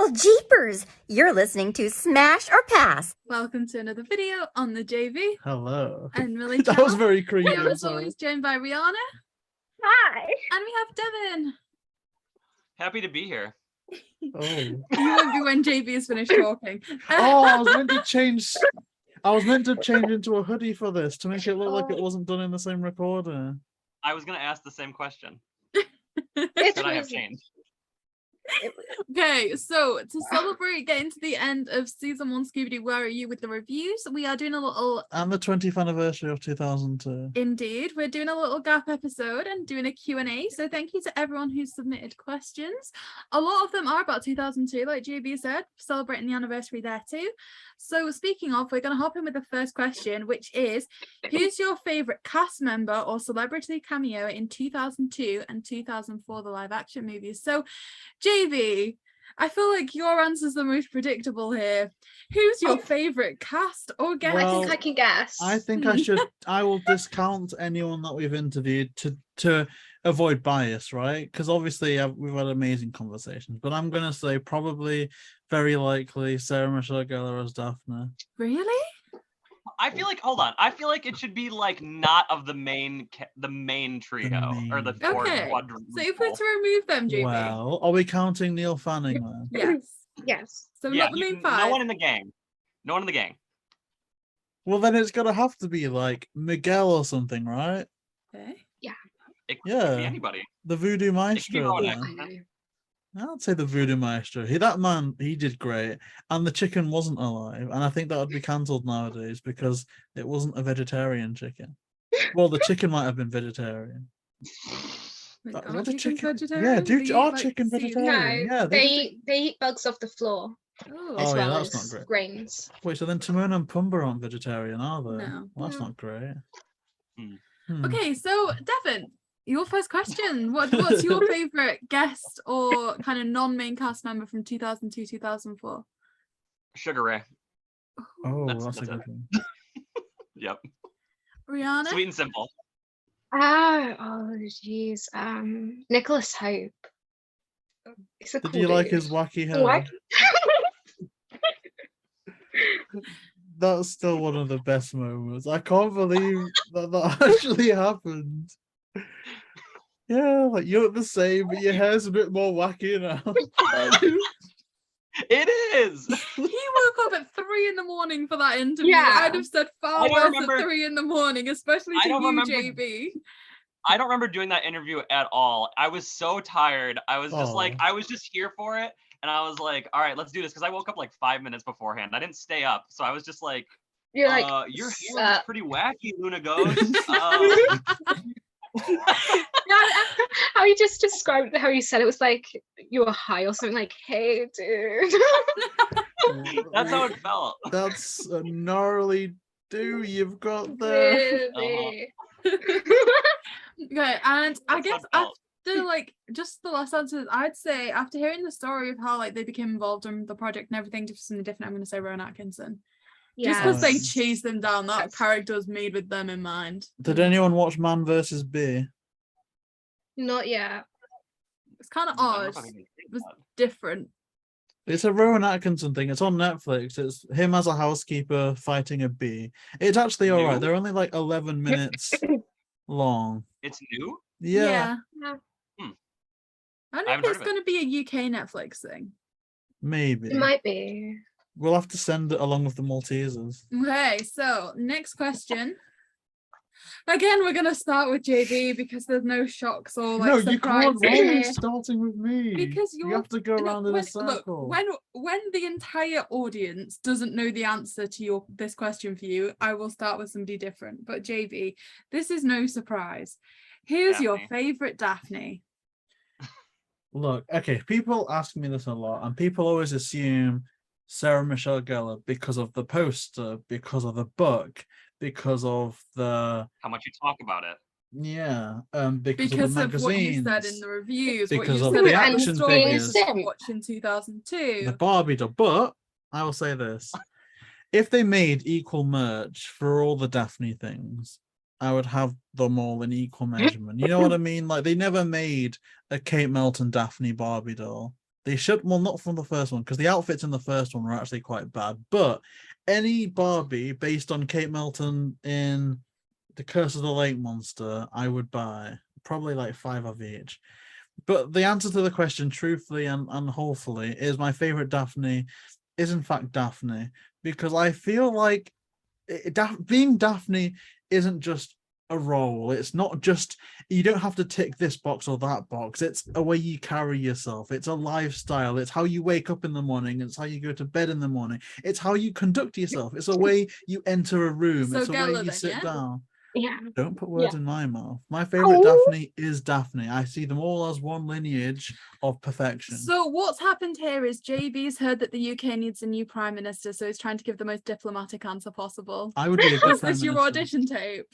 Well, jeepers! You're listening to Smash or Pass. Welcome to another video on the JayBee Hello. and Milly That channel. was very creepy. We are as Sorry. always joined by Rhianna. Hi. And we have Devin. Happy to be here. Oh. You won't be when JayBee is finished talking. Oh, I was meant to change. I was meant to change into a hoodie for this to make it look like it wasn't done in the same recorder. I was going to ask the same question. It Should I have was- changed? Okay, so to celebrate getting to the end of season 1 Scooby-Doo, Where Are You with the reviews, we are doing a little... And the 20th anniversary of 2002. Indeed, we're doing a little gap episode and doing a Q&A, so thank you to everyone who submitted questions. A lot of them are about 2002, like JayBee said, celebrating the anniversary there too. So speaking of, we're going to hop in with the first question, which is, who's your favourite cast member or celebrity cameo in 2002 and 2004, the live action movies? So JayBee, I feel like your answer's the most predictable here. Who's your favourite cast or guest? Well, I think I can guess. I think I will discount anyone that we've interviewed to avoid bias, right? Because obviously we've had amazing conversations, but I'm going to say probably, very likely, Sarah Michelle Gellar as Daphne. Really? I feel like, hold on. I feel like it should be like not of the main trio or the four Okay, quadruple. so if we're to remove them, JayBee. Well, are we counting Neil Fanning then? Yes. Yes. So Yeah, not the main five. no one in the gang. No one in the gang. Well, then it's going to have to be like Miguel or something, right? Okay. It could Yeah. be anybody. The Voodoo Maestro. Rowan then. Atkinson. I'd say the Voodoo Maestro. That man, he did great. And the chicken wasn't alive. And I think that would be cancelled nowadays because it wasn't a vegetarian chicken. Well, the chicken might have been vegetarian. Wait, What aren't the chickens chicken? vegetarian? Yeah, They eat, are like, chicken seeds. vegetarian? No, Yeah, they eat bugs off the floor Oh, as Oh, yeah, well that's as not great. grains. Wait, so then Timon and Pumbaa aren't vegetarian, are they? No. Well, that's No. not great. Hmm. Okay, so Devin, your first question. What's your favourite guest or kind of non-main cast member from 2002, 2004? Sugar Ray. Oh, That's that's a it. good one. Yep. Rihanna? Sweet and simple. Oh, jeez. Nicholas Hope. He's a Did cool you like dude. his wacky hair? What? That's still one of the best moments. I can't believe that actually happened. Yeah, like you look the same, but your hair's a bit more wacky now. It is. He woke up at 3 in.the.morning for that interview. Yeah. I'd have said far I don't worse remember- at 3 in.the.morning, especially I to don't you, remember- JayBee. I don't remember doing that interview at all. I was so tired. I was just like, Aw. I was just here for it. And I was like, all right, let's do this. Because I woke up like 5 minutes beforehand. I didn't stay up. So I was just like, You're like, your hair is pretty wacky, Luna Ghost. how you just described how you said it was like you were high or something, like, hey, dude. That's how it felt. That's a gnarly do you've got there. Really? Okay, and I That's guess how it felt. after like just the last answers, I'd say after hearing the story of how like they became involved in the project and everything, just something different, I'm going to say Rowan Atkinson. Just because they Yes. chased them down, that Yes. character was made with them in mind. Did anyone watch Man vs. Bee? Not yet. It's kind of I don't know odd. if I can think was about it. Different. It's a Rowan Atkinson thing. It's on Netflix. It's him as a housekeeper fighting a bee. It's actually all right. New? They're only like 11 minutes long. It's new? Yeah, Yeah. I don't I know if haven't heard it's of it. going to be a UK Netflix thing. maybe. It might be. We'll have to send it along with the Maltesers. Okay, so next question. Again, we're going to start with JayBee because there's no shocks or like No, you can't surprises roll here. starting with me. Because you you're- have to go No, around in a when- circle. Look, when the entire audience doesn't know the answer to this question for you, I will start with somebody different. But JayBee, this is no surprise. Who's your Daphne. favorite Daphne? Look, okay, people ask me this a lot, and people always assume Sarah Michelle Gellar because of the poster, because of the book, because of the How much you talk about it. because of the Of what you magazines, said in the reviews, what because you of said the about action stories figures. you watched in 2002. the Barbie doll. But I will say this: if they made equal merch for all the Daphne things, I would have them all in equal measurement. You know what I mean? Like they never made a Kate Melton Daphne Barbie doll. They should, well, not from the first one, because the outfits in the first one were actually quite bad. But any Barbie based on Kate Middleton in The Curse of the Lake Monster, I would buy probably like 5 of each. But the answer to the question, truthfully and hopefully, is my favorite Daphne is in fact Daphne, because I feel like being Daphne isn't just a role. It's not just, you don't have to tick this box or that box. It's a way you carry yourself. It's a lifestyle. It's how you wake up in the morning. It's how you go to bed in the morning. It's how you conduct yourself. It's a way you enter a room. So It's a way Gala you then, sit yeah? down. Yeah. Don't put words in my mouth. My favorite Daphne is Daphne. I see them all as one lineage of perfection. So what's happened here is JB's heard that the UK needs a new prime minister, so he's trying to give the most diplomatic answer possible. I would be a good Was prime this your minister. audition tape?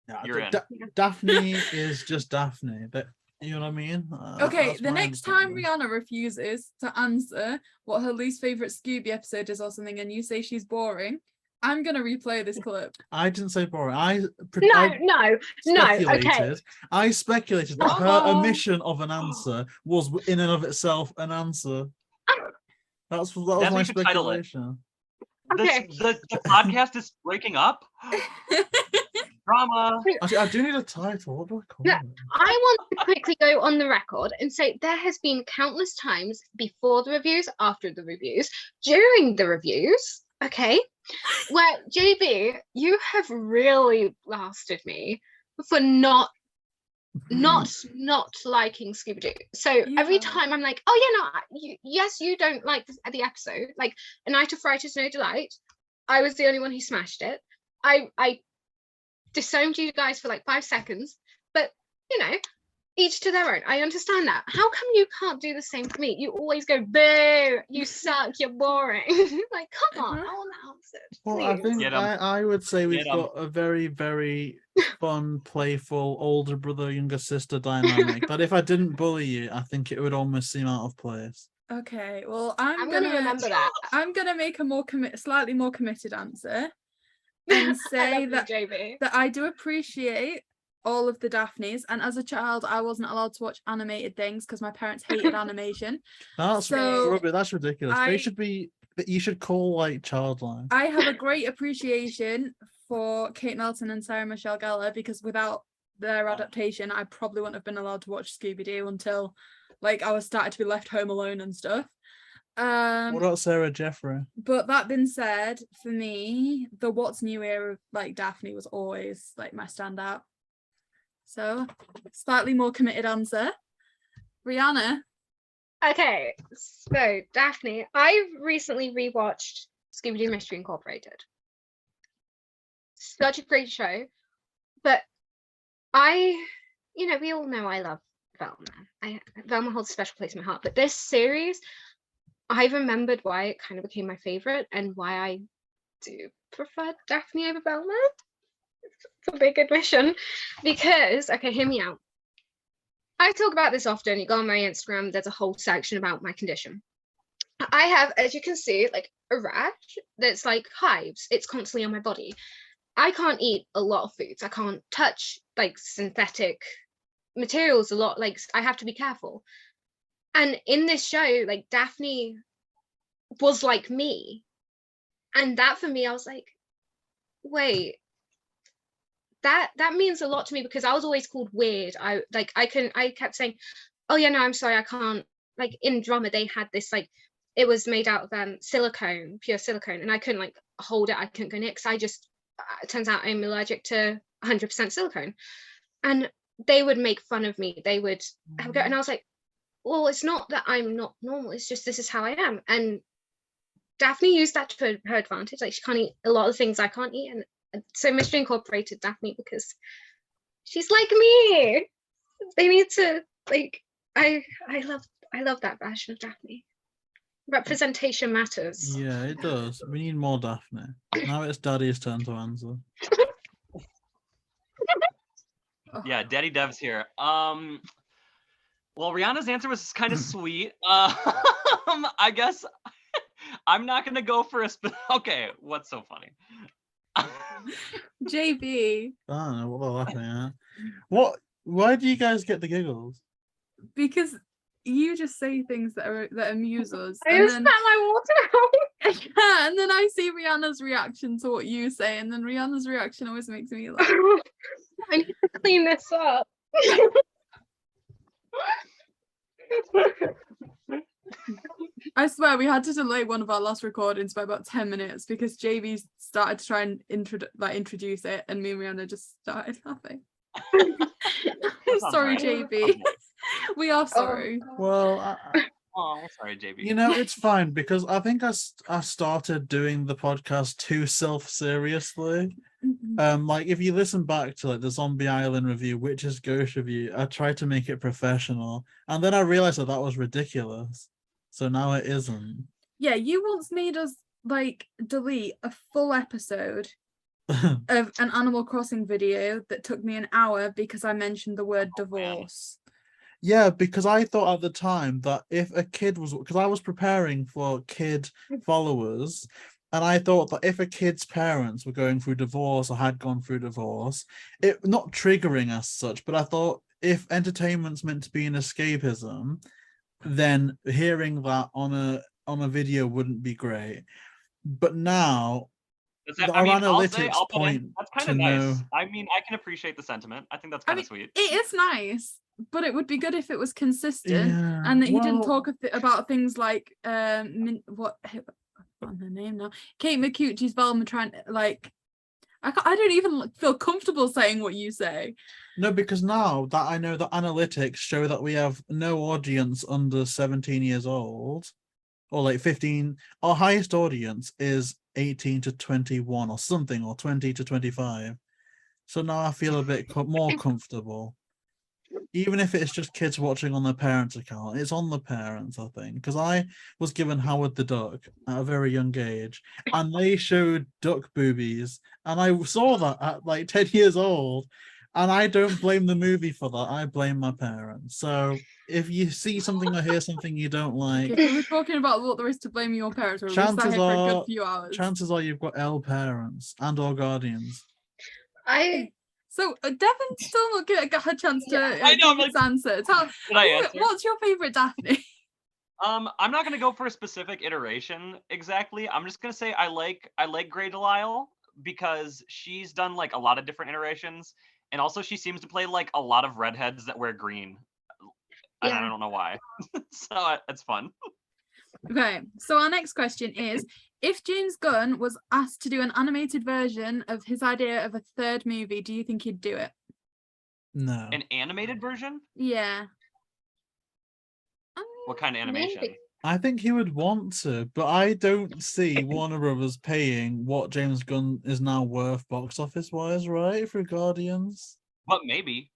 Yeah, You're in. Daphne is just Daphne. That, you know what I mean? Okay, That's the my next time understanding. Rhianna refuses to answer what her least favorite Scooby episode is or something, and you say she's boring, I'm gonna replay this clip. I didn't say boring. I No. speculated. Okay. I speculated that her Uh-oh. omission of an answer was in and of itself an answer. That was That's my what you should title it. speculation. Okay. The podcast is breaking up. Drama. Actually, I do need a title. What do I call No, it? I want to quickly go on the record and say there has been countless times before the reviews, after the reviews, during the reviews, okay, where JB, you have really blasted me for not liking Scooby-Doo. So every Yeah. time I'm like, oh yeah, no, yes, you don't like the episode, like A Night of Fright is No Delight. I was the only one who smashed it. I disowned you guys for like 5 seconds, but you know, each to their own. I understand that. How come you can't do the same for me? You always go, boo, you suck, you're boring. Like, come on, I want to answer. Well, I think Get 'em. I would say we've Get 'em. got a very, very fun, playful older brother, younger sister dynamic. That if I didn't bully you, I think it would almost seem out of place. Okay, well, I'm gonna remember that. I'm gonna make a slightly more committed answer, and say I love you, JB. that I do appreciate all of the Daphnes, and as a child I wasn't allowed to watch animated things because my parents hated animation. That's So, rubbish. That's ridiculous. They should be. You should call like childline. I have a great appreciation for Kate Middleton and Sarah Michelle Gellar, because without their adaptation I probably wouldn't have been allowed to watch Scooby-Doo until like I was started to be left home alone and stuff. What about Sarah Jeffrey? But that being said, for me, the What's New era of like Daphne was always like my standout. So slightly more committed answer. Rhianna. Okay, so Daphne, I recently rewatched Scooby-Doo Mystery Incorporated. Such a great show, but we all know I love Velma. Velma holds a special place in my heart, but this series, I remembered why it kind of became my favorite and why I do prefer Daphne over Velma. It's a big admission, because, okay, hear me out. I talk about this often. You go on my Instagram, there's a whole section about my condition. I have, as you can see, like a rash that's like hives. It's constantly on my body. I can't eat a lot of foods. I can't touch like synthetic materials a lot. Like, I have to be careful. And in this show, like, Daphne was like me. And that for me, I was like, wait, that means a lot to me, because I was always called weird. I kept saying, oh yeah, no, I'm sorry, I can't. Like, in drama, they had this, like, it was made out of silicone, pure silicone, and I couldn't like hold it. I couldn't go near it, because I just, it turns out I'm allergic to 100% silicone. And they would make fun of me. They would go, and I was like, well, it's not that I'm not normal, it's just this is how I am. And Daphne used that to her advantage. Like, she can't eat a lot of things I can't eat, and so Mystery Incorporated Daphne, because she's like me. They need to, like, I love that version of Daphne. Representation matters. Yeah, it does. We need more Daphne. Now it's Daddy's turn to answer. Yeah, Daddy Dev's here. Well, Rihanna's answer was kind of sweet. I guess I'm not gonna go for okay, what's so funny? JB. I don't know what they're laughing at. Why do you guys get the giggles? Because you just say things that amuse us. I and just then spat my water out. yeah, and then I see Rihanna's reaction to what you say, and then Rihanna's reaction always makes me laugh. I need to clean this up. I swear we had to delay one of our last recordings by about 10 minutes because JayBee started to try and introduce it, and me and Rhianna just started laughing. I'm sorry, JayBee. We are sorry. Well, Oh, sorry, JayBee. you know, it's fine because I think I started doing the podcast too self-seriously. Like if you listen back to like the Zombie Island review, Witch's Ghost review, I tried to make it professional, and then I realized that was ridiculous. So now it isn't. Yeah, you once made us like delete a full episode of an Animal Crossing video that took me an hour because I mentioned the word divorce. Yeah, because I thought at the time that if a kid was, because I was preparing for kid followers, and I thought that if a kid's parents were going through divorce or had gone through divorce, it not triggering as such, but I thought if entertainment's meant to be an escapism, then hearing that on a video wouldn't be great. But now our analytics point that's kind to of nice. know. I mean, I can appreciate the sentiment. I think that's kind of sweet. It is nice, but it would be good if it was consistent Yeah, and that he didn't well, talk about things like what I've forgotten her name now. Kate McCucci's Velma trying like I don't even feel comfortable saying what you say. No, because now that I know that analytics show that we have no audience under 17 years old, or like 15, our highest audience is 18 to 21 or something, or 20 to 25. So now I feel a bit more comfortable. Even if it's just kids watching on their parents' account, it's on the parents, I think. Because I was given Howard the Duck at a very young age, and they showed duck boobies, and I saw that at like 10 years old, and I don't blame the movie for that. I blame my parents. So if you see something or hear something you don't like, If we were talking about what there is to blame your parents, we'll be sat here for a good few hours. chances are you've got L parents and or guardians. So Devin still not get her chance to I know, give his answer. What's your favorite Daphne? I'm not gonna go for a specific iteration exactly. I'm just gonna say I like Grey DeLisle because she's done like a lot of different iterations, and also she seems to play like a lot of redheads that wear green. And I don't know why. So it's fun. Okay, so our next question is, if James Gunn was asked to do an animated version of his idea of a third movie, do you think he'd do it? No. An animated version? Yeah. What kind of animation? Maybe. I think he would want to, but I don't see Warner Brothers paying what James Gunn is now worth box office wise, right? For Guardians. But maybe.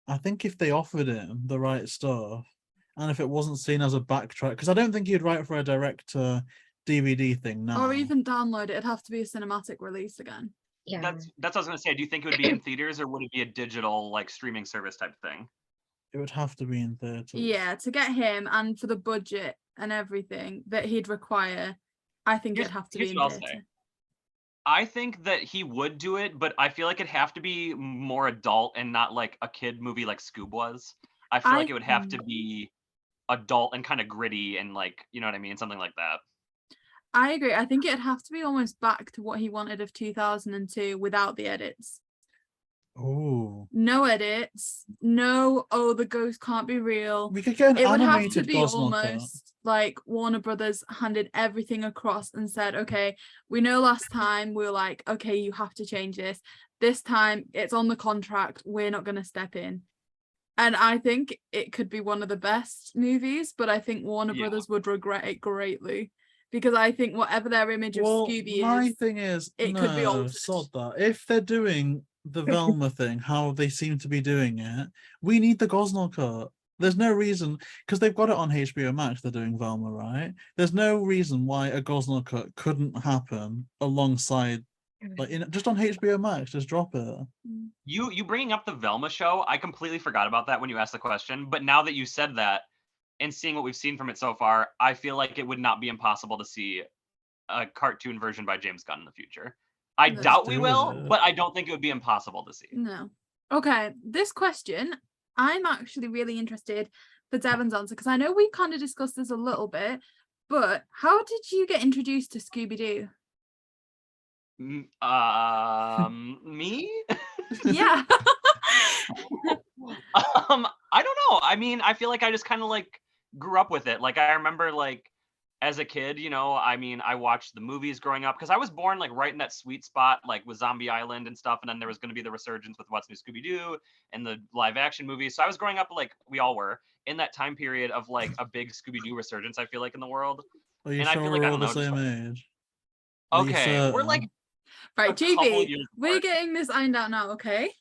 I think if they offered him the right stuff, and if it wasn't seen as a backtrack, because I don't think he'd write for a direct DVD thing now. Or even download it. It'd have to be a cinematic release again. Yeah. That's what I was gonna say. Do you think it would be in theaters or would it be a digital like streaming service type thing? It would have to be in theaters. Yeah, to get him and for the budget and everything that he'd require, I think it'd have to be in theater. I think that he would do it, but I feel like it'd have to be more adult and not like a kid movie like Scoob was. I feel like it would have to be adult and kind of gritty and like, you know what I mean? Something like that. I agree. I think it'd have to be almost back to what he wanted of 2002 without the edits. Oh. No edits. No, the ghost can't be real. We could get an it would have animated to be Gosnell almost like Warner Brothers handed everything across and said, okay, we know last time we were like, okay, you have to change this. This time it's on the contract. We're not going to step in. And I think it could be one of the best movies, but I think Warner Brothers would regret it greatly. Because I think whatever their image of Scooby is, my thing is, it could be altered. Sod that. If they're doing the Velma thing, how they seem to be doing it, we need the Gosnell cut. There's no reason, because they've got it on HBO Max, they're doing Velma, right? There's no reason why a Gosnell cut couldn't happen alongside, like just on HBO Max, just drop it. You bringing up the Velma show, I completely forgot about that when you asked the question, but now that you said that, and seeing what we've seen from it so far, I feel like it would not be impossible to see a cartoon version by James Gunn in the future. I doubt we will, but I don't think it would be impossible to see. No. Okay, this question, I'm actually really interested. for Devin's answer, because I know we kind of discussed this a little bit, but how did you get introduced to Scooby-Doo? Me? Yeah. I don't know. I mean, I feel like I just kind of like grew up with it. Like I remember like as a kid, you know, I mean, I watched the movies growing up because I was born like right in that sweet spot, like with Zombie Island and stuff. And then there was going to be the resurgence with What's New Scooby-Doo and the live action movies. So I was growing up like we all were in that time period of like a big Scooby-Doo resurgence, I feel like, in the world. Are you And I sure feel like, we're I all don't the know, just same age? Are you okay, we're like certain? Right, a couple JayBee, years we're apart. getting this ironed out now, okay?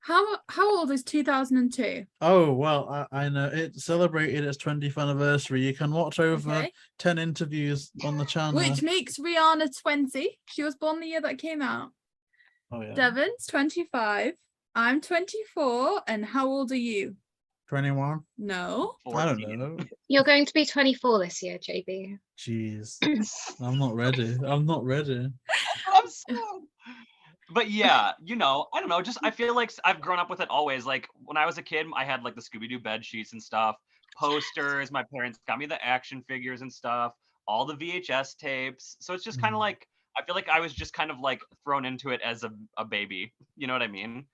How old is 2002? Oh, well, I know it celebrated its 20th anniversary. You can watch over Okay. 10 interviews on the channel. Which makes Rhianna 20. She was born the year that came out. Oh, yeah. Devin's 25. I'm 24. And how old are you? 21? No. I don't 14. know. You're going to be 24 this year, JayBee. Jeez. I'm not ready. I'm not ready. I'm so... But yeah, you know, I don't know, just I feel like I've grown up with it always. Like when I was a kid, I had like the Scooby-Doo bed sheets and stuff, posters, my parents got me the action figures and stuff, all the VHS tapes. So it's just kind of like I feel like I was just kind of like thrown into it as a baby. You know what I mean?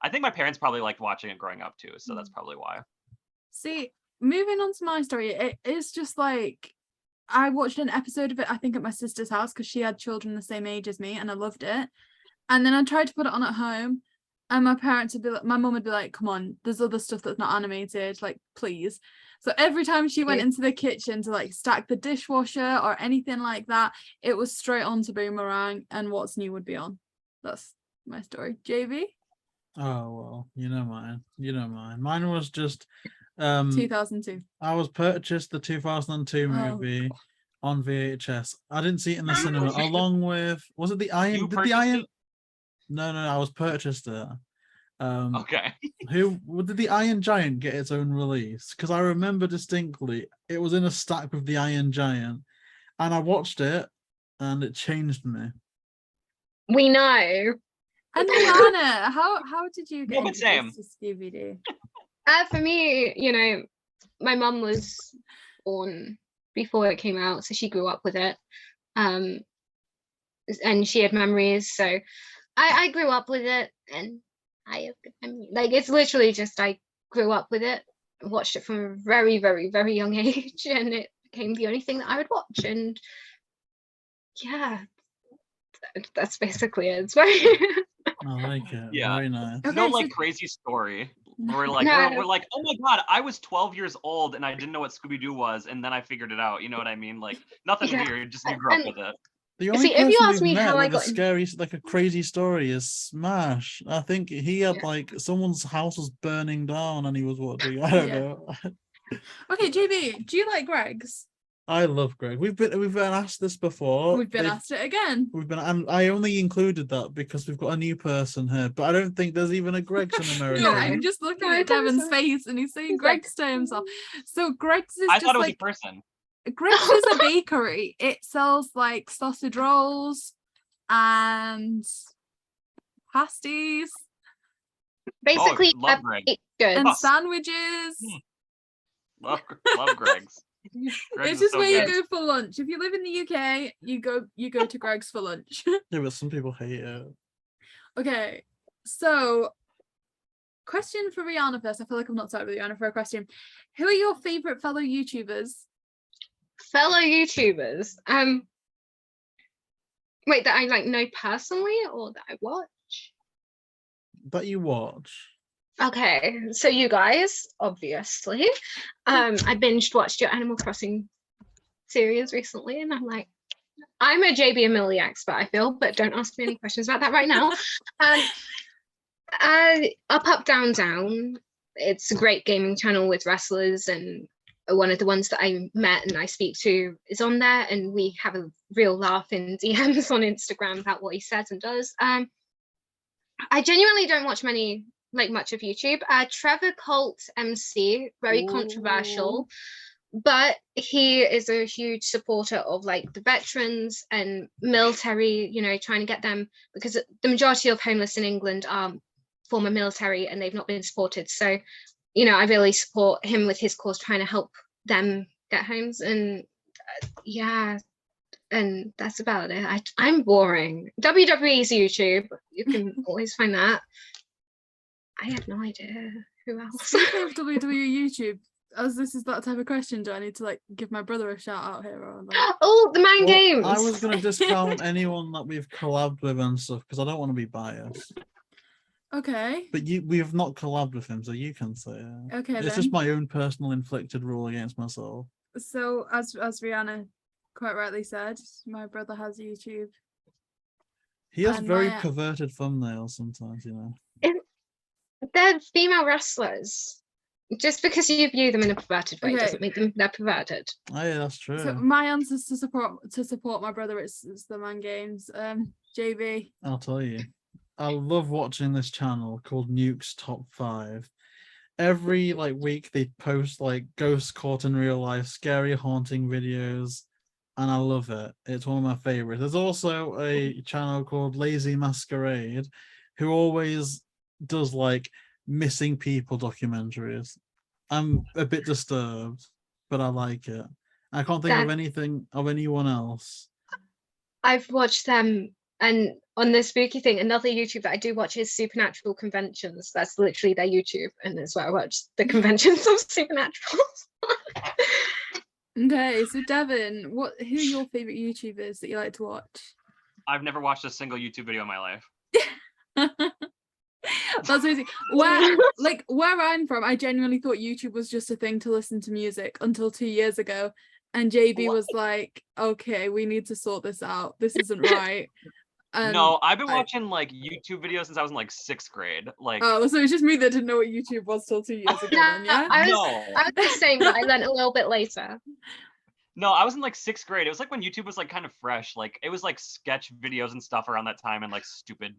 I think my parents probably liked watching it growing up too, so that's probably why. See, moving on to my story, it is just like I watched an episode of it, I think, at my sister's house because she had children the same age as me and I loved it. And then I tried to put it on at home and my parents would be like, my mum would be like, come on, there's other stuff that's not animated, like, please. So every time she went into the kitchen to like stack the dishwasher or anything like that, it was straight on to Boomerang and What's New would be on. That's my story. JayBee? Oh, well, you know mine. You know mine. Mine was just 2002. I was purchased the 2002 movie on VHS. I didn't see it in the cinema along with, was it the Iron? You Did the Iron? it? No, I was purchased it. Okay. Did the Iron Giant get its own release? Because I remember distinctly it was in a stack with the Iron Giant, and I watched it, and it changed me. We know. And Rhianna, how did you get No, but same. introduced to Scooby-Doo? For me, you know, my mum was born before it came out, so she grew up with it. And she had memories, so I grew up with it, and like it's literally just I grew up with it, watched it from a very, very, very young age, and it became the only thing that I would watch. And yeah, that's basically it. It's very I like it. Yeah. Very nice. Okay, No, so- like crazy story. We're like, No. we're like, oh my god, I was 12 years old and I didn't know what Scooby-Doo was, and then I figured it out. You know what I mean? Like nothing Yeah. weird, just you grew up And- with it. The only See, if you person ask we've me met how I with a got scary, like a crazy story is Smash. I think he had Yeah. like someone's house was burning down and he was watching. I don't Yeah. know. Okay, JayBee, do you like Greg's? I love Greg. We've been asked this before. We've been asked it again. And I only included that because we've got a new person here, but I don't think there's even a Greg's in America. No, I'm just looking No, at it doesn't. Devin's face and he's saying He's like, Greg's to himself. So Greg's is I just thought it was like a person. Greg's is a bakery. It sells like sausage rolls and pasties basically love Greg. baked goods. and Us. sandwiches. Love Greg's. Greg's It's is just so where good. you go for lunch. If you live in the UK, you go to Greg's for lunch. Yeah, but some people hate it. Okay, so question for Rhianna first. I feel like I've not started with Rhianna for a question. Who are your favorite fellow YouTubers? Fellow YouTubers. Wait, that I like know personally or that I watch? That you watch. Okay, so you guys, obviously. I binged watched your Animal Crossing series recently, and I'm like, I'm a JayBee Milly expert, I feel, but don't ask me any questions about that right now. Up, Down, Down. It's a great gaming channel with wrestlers, and one of the ones that I met and I speak to is on there, and we have a real laugh in DMs on Instagram about what he says and does. I genuinely don't watch much of YouTube. Trevor Colt MC, very controversial, but he is a huge supporter of like the veterans and military, you know, trying to get them, because the majority of homeless in England are former military and they've not been supported. So I really support him with his cause, trying to help them get homes, and yeah, and that's about it. I'm boring. WWE's YouTube, you can always find that. I have no idea who else. Speaking of WWE YouTube, as this is that type of question, do I need to like give my brother a shout out here? Or like... Oh, the Man Well, Games. I was going to discount anyone that we've collabed with and stuff because I don't want to be biased. Okay. But we have not collabed with him, so you can say it. Okay, it's then. just my own personal inflicted rule against myself. So, as Rhianna quite rightly said, my brother has YouTube. He has And very my- perverted thumbnails sometimes, you know. They're female wrestlers. Just because you view them in a perverted way Okay. doesn't make them they're perverted. Oh, yeah, that's true. So my answers to support my brother it's the Man Games. JayBee. I'll tell you. I love watching this channel called Nuke's Top 5. Every week they post ghosts caught in real life, scary haunting videos, and I love it. It's one of my favorites. There's also a channel called Lazy Masquerade who always does missing people documentaries. I'm a bit disturbed, but I like it. I can't think of anything of anyone else. I've watched them, and on the spooky thing, another YouTube that I do watch is Supernatural Conventions. That's literally their YouTube, and that's where I watch the conventions of Supernatural. Okay, so Devin, who are your favorite YouTubers that you like to watch? I've never watched a single YouTube video in my life. That's amazing. Where I'm from, I genuinely thought YouTube was just a thing to listen to music until 2 years ago. And JayBee was like, okay, we need to sort this out. This isn't right. No, I've been watching YouTube videos since I was in 6th grade. Oh, so it's just me that didn't know what YouTube was till 2 years ago then, yeah? I was the same, but I learned a little bit later. No, I was in 6th grade. It was when YouTube was kind of fresh. It was sketch videos and stuff around that time and stupid,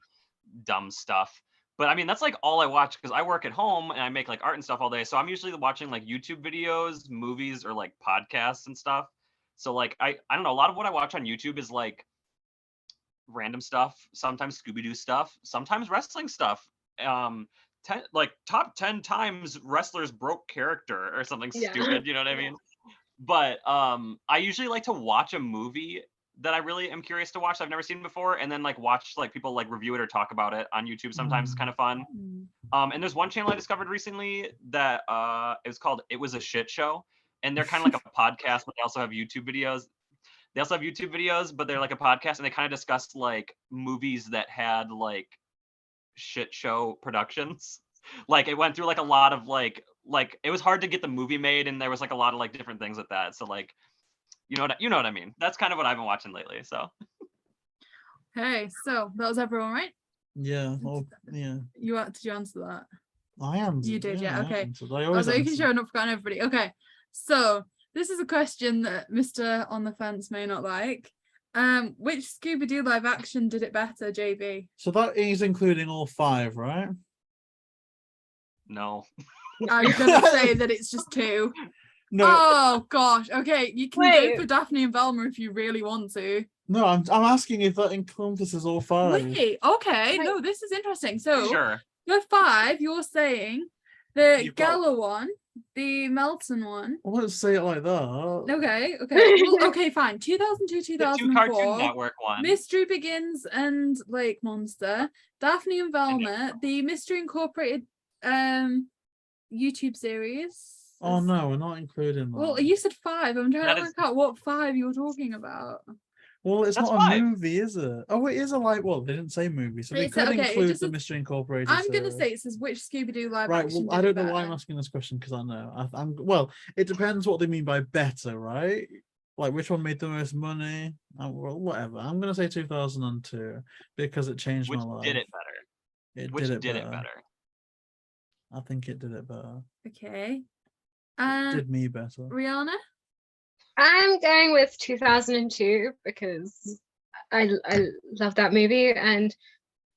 dumb stuff. But I mean, that's all I watch because I work at home and I make art and stuff all day. So I'm usually watching YouTube videos, movies, or podcasts and stuff. So I don't know. A lot of what I watch on YouTube is random stuff, sometimes Scooby-Doo stuff, sometimes wrestling stuff. Top 10 times wrestlers broke character or something stupid. You know what I mean? But I usually like to watch a movie that I really am curious to watch that I've never seen before, and then watch people review it or talk about it on YouTube. Sometimes it's kind of fun. And there's one channel I discovered recently that it was called It Was a Shit Show, and they're kind of a podcast, but they also have YouTube videos. But they're a podcast, and they kind of discuss movies that had shit show productions. It went through a lot of it was hard to get the movie made, and there was a lot of different things with that. So you know what I mean. That's kind of what I've been watching lately. So. Okay, so that was everyone, right? Yeah. Well, yeah. Did you answer that? I answered. You did, yeah. Okay. I always making answer. sure I'm not forgetting everybody. Okay, so this is a question that Mr. On the Fence may not like. Which Scooby-Doo live action did it better, JayBee? So that is including all 5, right? No. I'm gonna say that it's just 2. No. Oh gosh. Okay, you can Wait. go for Daphne and Velma if you really want to. No, I'm asking if that encompasses all 5. Wait. Okay. No, this is interesting. So Sure. the 5, you're saying the You've got- Geller one, the Melton one. I wouldn't say it like that. Okay. Well, okay, fine. 2002, The 2 Cartoon 2004. Network one. Mystery Begins and Lake Monster, Daphne and Velma, the Mystery Incorporated YouTube series. Oh no, we're not including that. Well, you said 5. I'm trying That to is- work out what 5 you were talking about. Well, it's That's not 5. a movie, is it? Oh, it is a well, they didn't say movie, so they It said- could okay, it include just the says- Mystery Incorporated. I'm gonna series. say it says which Scooby-Doo live Right, action. well, I did don't it know why I'm better. asking this question because I know. Well, it depends what they mean by better, right? Which one made the most money? Well, whatever. I'm gonna say 2002 because it changed Which my life. did it better? It Which did did it better? I think it did it better. Okay. It did me better. Rhianna? I'm going with 2002 because I love that movie, and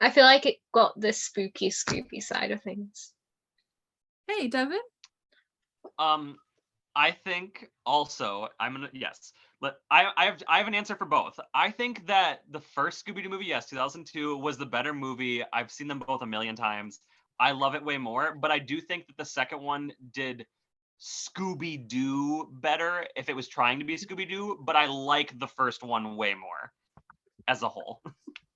I feel like it got the spooky Scooby side of things. Hey, Devin? I think also yes. I have an answer for both. I think that the first Scooby-Doo movie, yes, 2002 was the better movie. I've seen them both a million times. I love it way more. But I do think that the second one did Scooby-Doo better if it was trying to be Scooby-Doo, but I like the first one way more as a whole.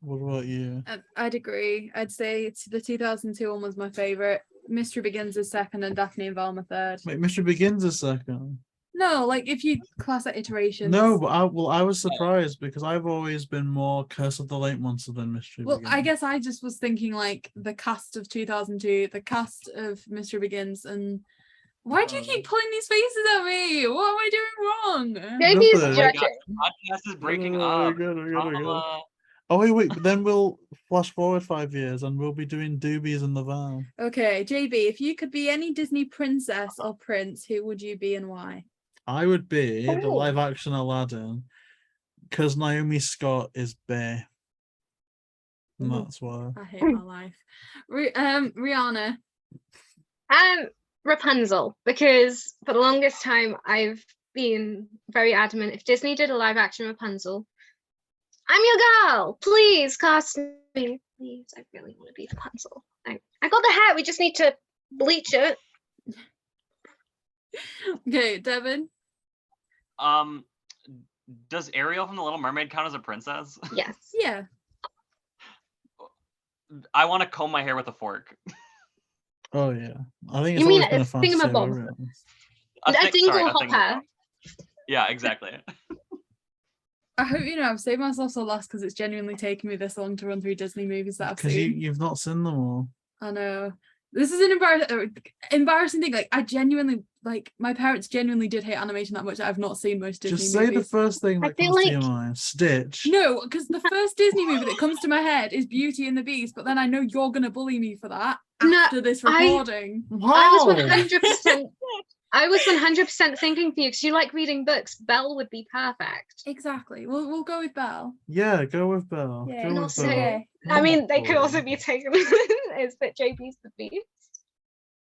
What about you? I'd agree. I'd say the 2002 one was my favorite. Mystery Begins is second, and Daphne and Velma third. Wait, Mystery Begins is second. No, like if you class that iterations. No, but I was surprised because I've always been more Curse of the Lake Monster than Mystery Well, Begins. I guess I just was thinking like the cast of 2002, the cast of Mystery Begins, and why do you keep pulling these faces at me? What am I doing wrong? JayBee's Nothing. judging. Podcast is breaking Oh, up. we're good. Drama. Oh wait, but then we'll flash forward 5 years and we'll be doing doobies in the van. Okay, JayBee, if you could be any Disney princess or prince, who would you be and why? I would be the Oh. live action Aladdin because Naomi Scott is Bear. And Ooh. that's why. I hate my life. Rhianna. Rapunzel, because for the longest time I've been very adamant if Disney did a live action Rapunzel, I'm your girl. Please cast me. Please, I really want to be Rapunzel. I got the hair. We just need to bleach it. Okay, Devin. Does Ariel from The Little Mermaid count as a princess? Yes. Yeah. I want to comb my hair with a fork. Oh yeah, I think it's You mean always been a a fantasy of thingamabob? everyone's. A dingle hopper. thingamabob. Yeah, exactly. I hope you know I've saved myself so last because it's genuinely taken me this long to run through Disney movies that I've Because seen. you've not seen them all. I know. This is an embarrassing thing. Like, I genuinely, like, my parents genuinely did hate animation that much. I've not seen most Disney Just say movies. the first thing I that feel comes to your like- mind. Stitch. No, because the first Disney movie that comes to my head is Beauty and the Beast, but then I know you're going to bully me for that No, after this recording. I Wow. was 100%. I was 100% thinking for you because you like reading books. Belle would be perfect. Exactly. We'll go with Belle. Yeah, go with Belle. Yeah. Go And with also, Belle. I mean, they could Oh, also be taken as that JayBee's the Beast.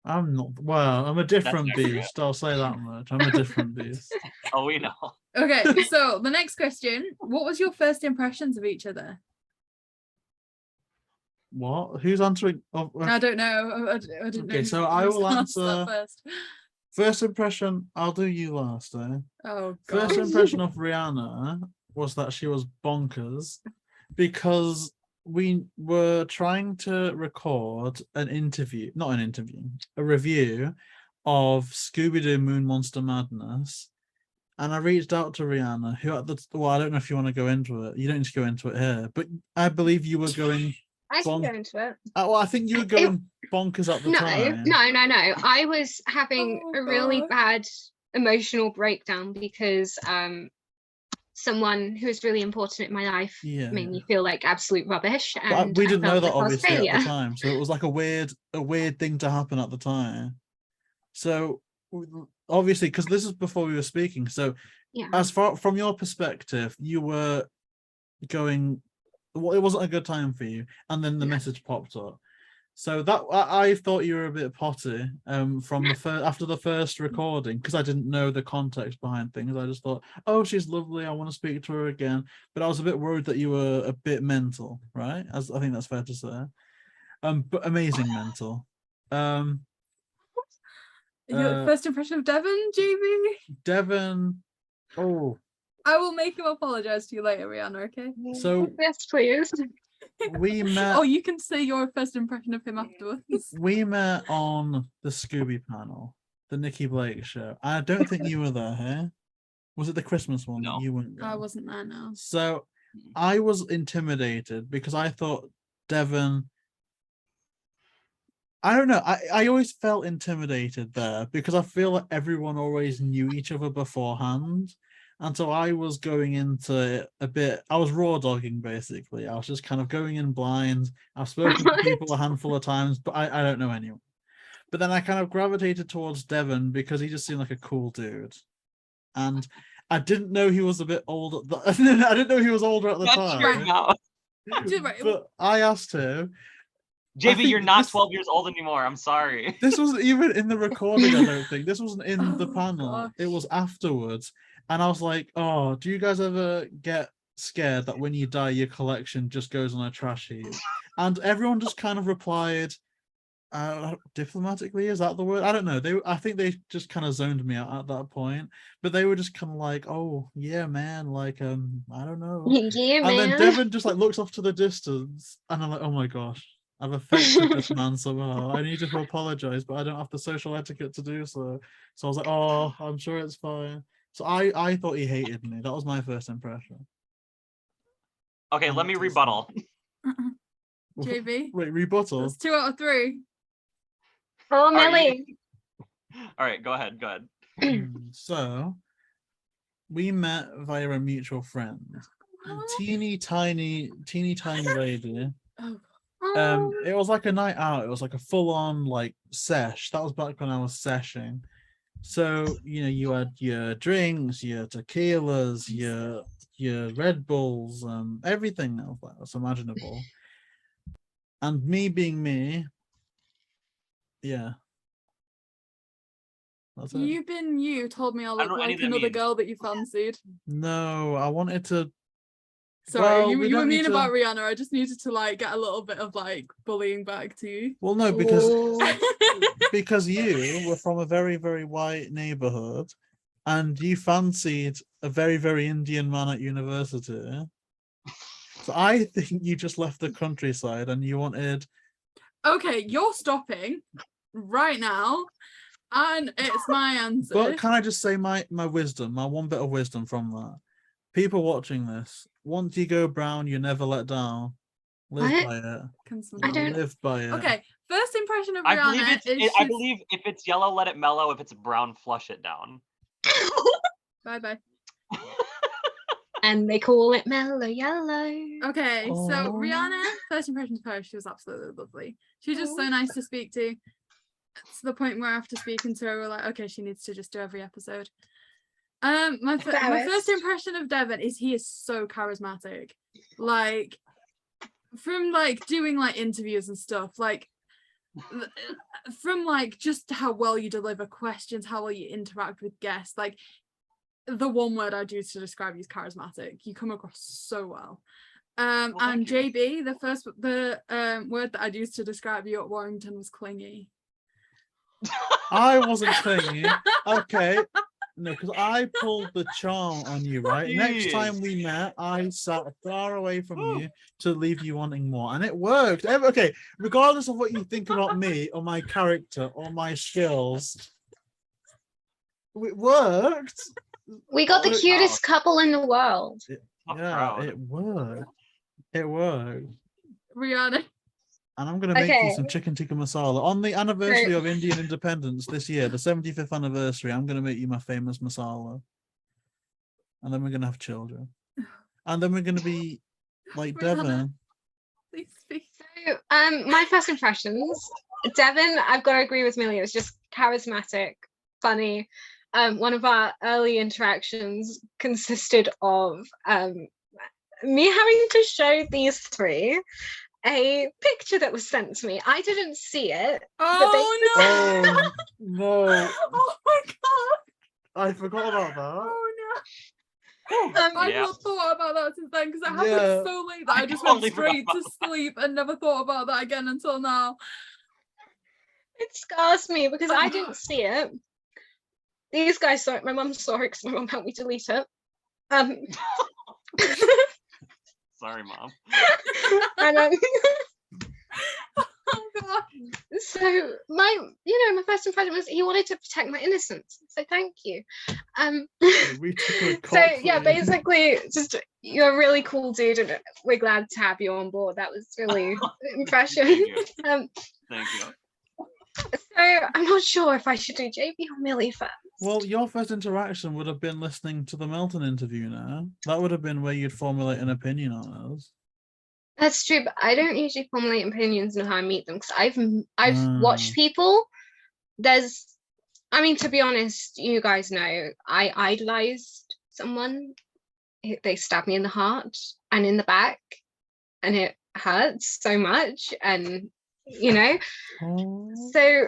I'm not. Well, I'm a different accurate. beast. I'll say that much. I'm a different beast. Oh, we know. Okay, so the next question. What was your first impressions of each other? What? Who's answering? Oh, I don't know. I didn't know. Okay, so I will answer that answer- first. first impression. I'll do you last. Oh, God. First impression of Rhianna was that she was bonkers because we were trying to record a review of Scooby-Doo Moon Monster Madness. And I reached out to Rhianna, who at the I don't know if you want to go into it. You don't need to go into it here, but I believe you were going. I can Bonk. go into it. Well, I think you were going bonkers at the time. No. I was having Oh, a really God. bad emotional breakdown because someone who was really important in my life Yeah. made me feel like absolute rubbish. But And we I didn't know felt that like I was obviously at failure. the time, so it was like a weird thing to happen at the time. So obviously, because this is before we were speaking, so Yeah. as far from your perspective, you were going. Well, it wasn't a good time for you, and then the Yeah. message popped up. So that I thought you were a bit potty from the after the first recording because I didn't know the context behind things. I just thought, oh, she's lovely. I want to speak to her again. But I was a bit worried that you were a bit mental, right? As I think that's fair to say. But amazing mental. Your first impression of Devin, JayBee? Devin. Oh, I will make him apologize to you later, Rhianna, okay? so Yes, please. we met. Oh, you can say your first impression of him afterwards. We met on the Scooby panel, the Nikki Blake show. I don't think you were there, hey? Was it the Christmas one No. that you weren't I there? wasn't there now. So I was intimidated because I thought Devin. I don't know. I always felt intimidated there because I feel like everyone always knew each other beforehand. And so I was going into it a bit, I was raw dogging basically. I was just kind of going in blind. I've spoken to people a handful of times, but I don't know anyone. But then I kind of gravitated towards Devin because he just seemed like a cool dude. And I didn't know he was a bit older. I didn't know he was older at the That's time. true now. But I asked him. JayBee, think you're not this- 12 years old anymore. I'm sorry. This wasn't even in the recording, I don't think. This wasn't in the Oh, panel. gosh. It was afterwards. And I was like, oh, do you guys ever get scared that when you die, your collection just goes on a trash heap? And everyone just kind of replied, Diplomatically, is that the word? I don't know. I think they just kind of zoned me out at that point, but they were just kind of like, oh yeah, man, like I don't know. Yeah, And then man. Devin just like looks off to the distance, and I'm like, oh my gosh, I've affected this man somehow. I need to apologize, but I don't have the social etiquette to do so. So I was like, oh, I'm sure it's fine. So I thought he hated me. That was my first impression. Okay, let me rebuttal. JayBee. Wait, rebuttal. That's 2 out of 3. Oh, right, Milly. All right, go ahead. So we met via a mutual friend. Teeny tiny lady. It was like a night out. It was like a full-on like sesh. That was back when I was seshing. So you had your drinks, your tequilas, your Red Bulls, everything else that's imaginable. And me being me, yeah. That's it. You told me I look know what any like of that another means. girl that you fancied. No, I wanted to. Sorry, Well, we you were don't need mean to- about Rhianna. I just needed to like get a little bit of like bullying back to you. Well, no, because Ooh. because you were from a very, very white neighborhood, and you fancied a very, very Indian man at university. So I think you just left the countryside and you wanted. Okay, you're stopping right now, and it's my answer. But can I just say my wisdom, my one bit of wisdom from that? People watching this, once you go brown, you never let down. Live What? by it. Can I someone- don't- Live by it. Okay, first impression of I Rhianna is I believe if it's yellow, let it mellow. If it's brown, flush it down. Bye bye. And they call it mellow yellow. Okay, so Oh. Rhianna, first impression of her, she was absolutely lovely. She was just so nice to speak to the point where after speaking to her, we're like, okay, she needs to just do every episode. My first Embarrassed. impression of Devin is he is so charismatic. Like, from like doing like interviews and stuff, like from like just how well you deliver questions, how well you interact with guests, like the one word I'd use to describe you is charismatic. You come across so well. Well, And thank you. JayBee, the word that I'd use to describe you at Warrington was clingy. I wasn't clingy. Okay. No, because I pulled the charm on you, right? Next time we met, I sat far away from you to leave you wanting more. And it worked. Okay, regardless of what you think about me or my character or my skills, it worked. We got the Oh, cutest couple in the world. I'm Yeah, proud. it worked. It worked. Rihanna. And I'm going to make you Okay. some chicken tikka masala. On the anniversary of Indian independence this year, the 75th anniversary, I'm going to make you my famous masala. And then we're going to have children. And then we're going to be like Rihanna. Devin. Please speak. So, my first impressions, Devin, I've got to agree with Milly. It was just charismatic, funny. One of our early interactions consisted of me having to show these three a picture that was sent to me. I didn't see it. Oh no! Oh, no. Oh my god! I forgot about that. Oh Um, I've Yeah. not thought about that since then because it happened Yeah. so late that I just totally went forgot straight to sleep and never thought about that again until now. It scars me because I didn't see it. These guys saw it. My mum saw it because my mum helped me delete it. Sorry, Mom. And Oh god. so my first impression was he wanted to protect my innocence. So thank you. We took a So cop yeah, for you. basically, just you're a really cool dude, and we're glad to have you on board. That was really impression. Thank you. Um, Thank you. so I'm not sure if I should do JayBee or Milly first. Well, your first interaction would have been listening to the Melton interview now. That would have been where you'd formulate an opinion on us. That's true, but I don't usually formulate opinions on how I meet them because I've watched people. To be honest, you guys know I idolized someone. They stabbed me in the heart and in the back, and it hurts so much. And Oh. so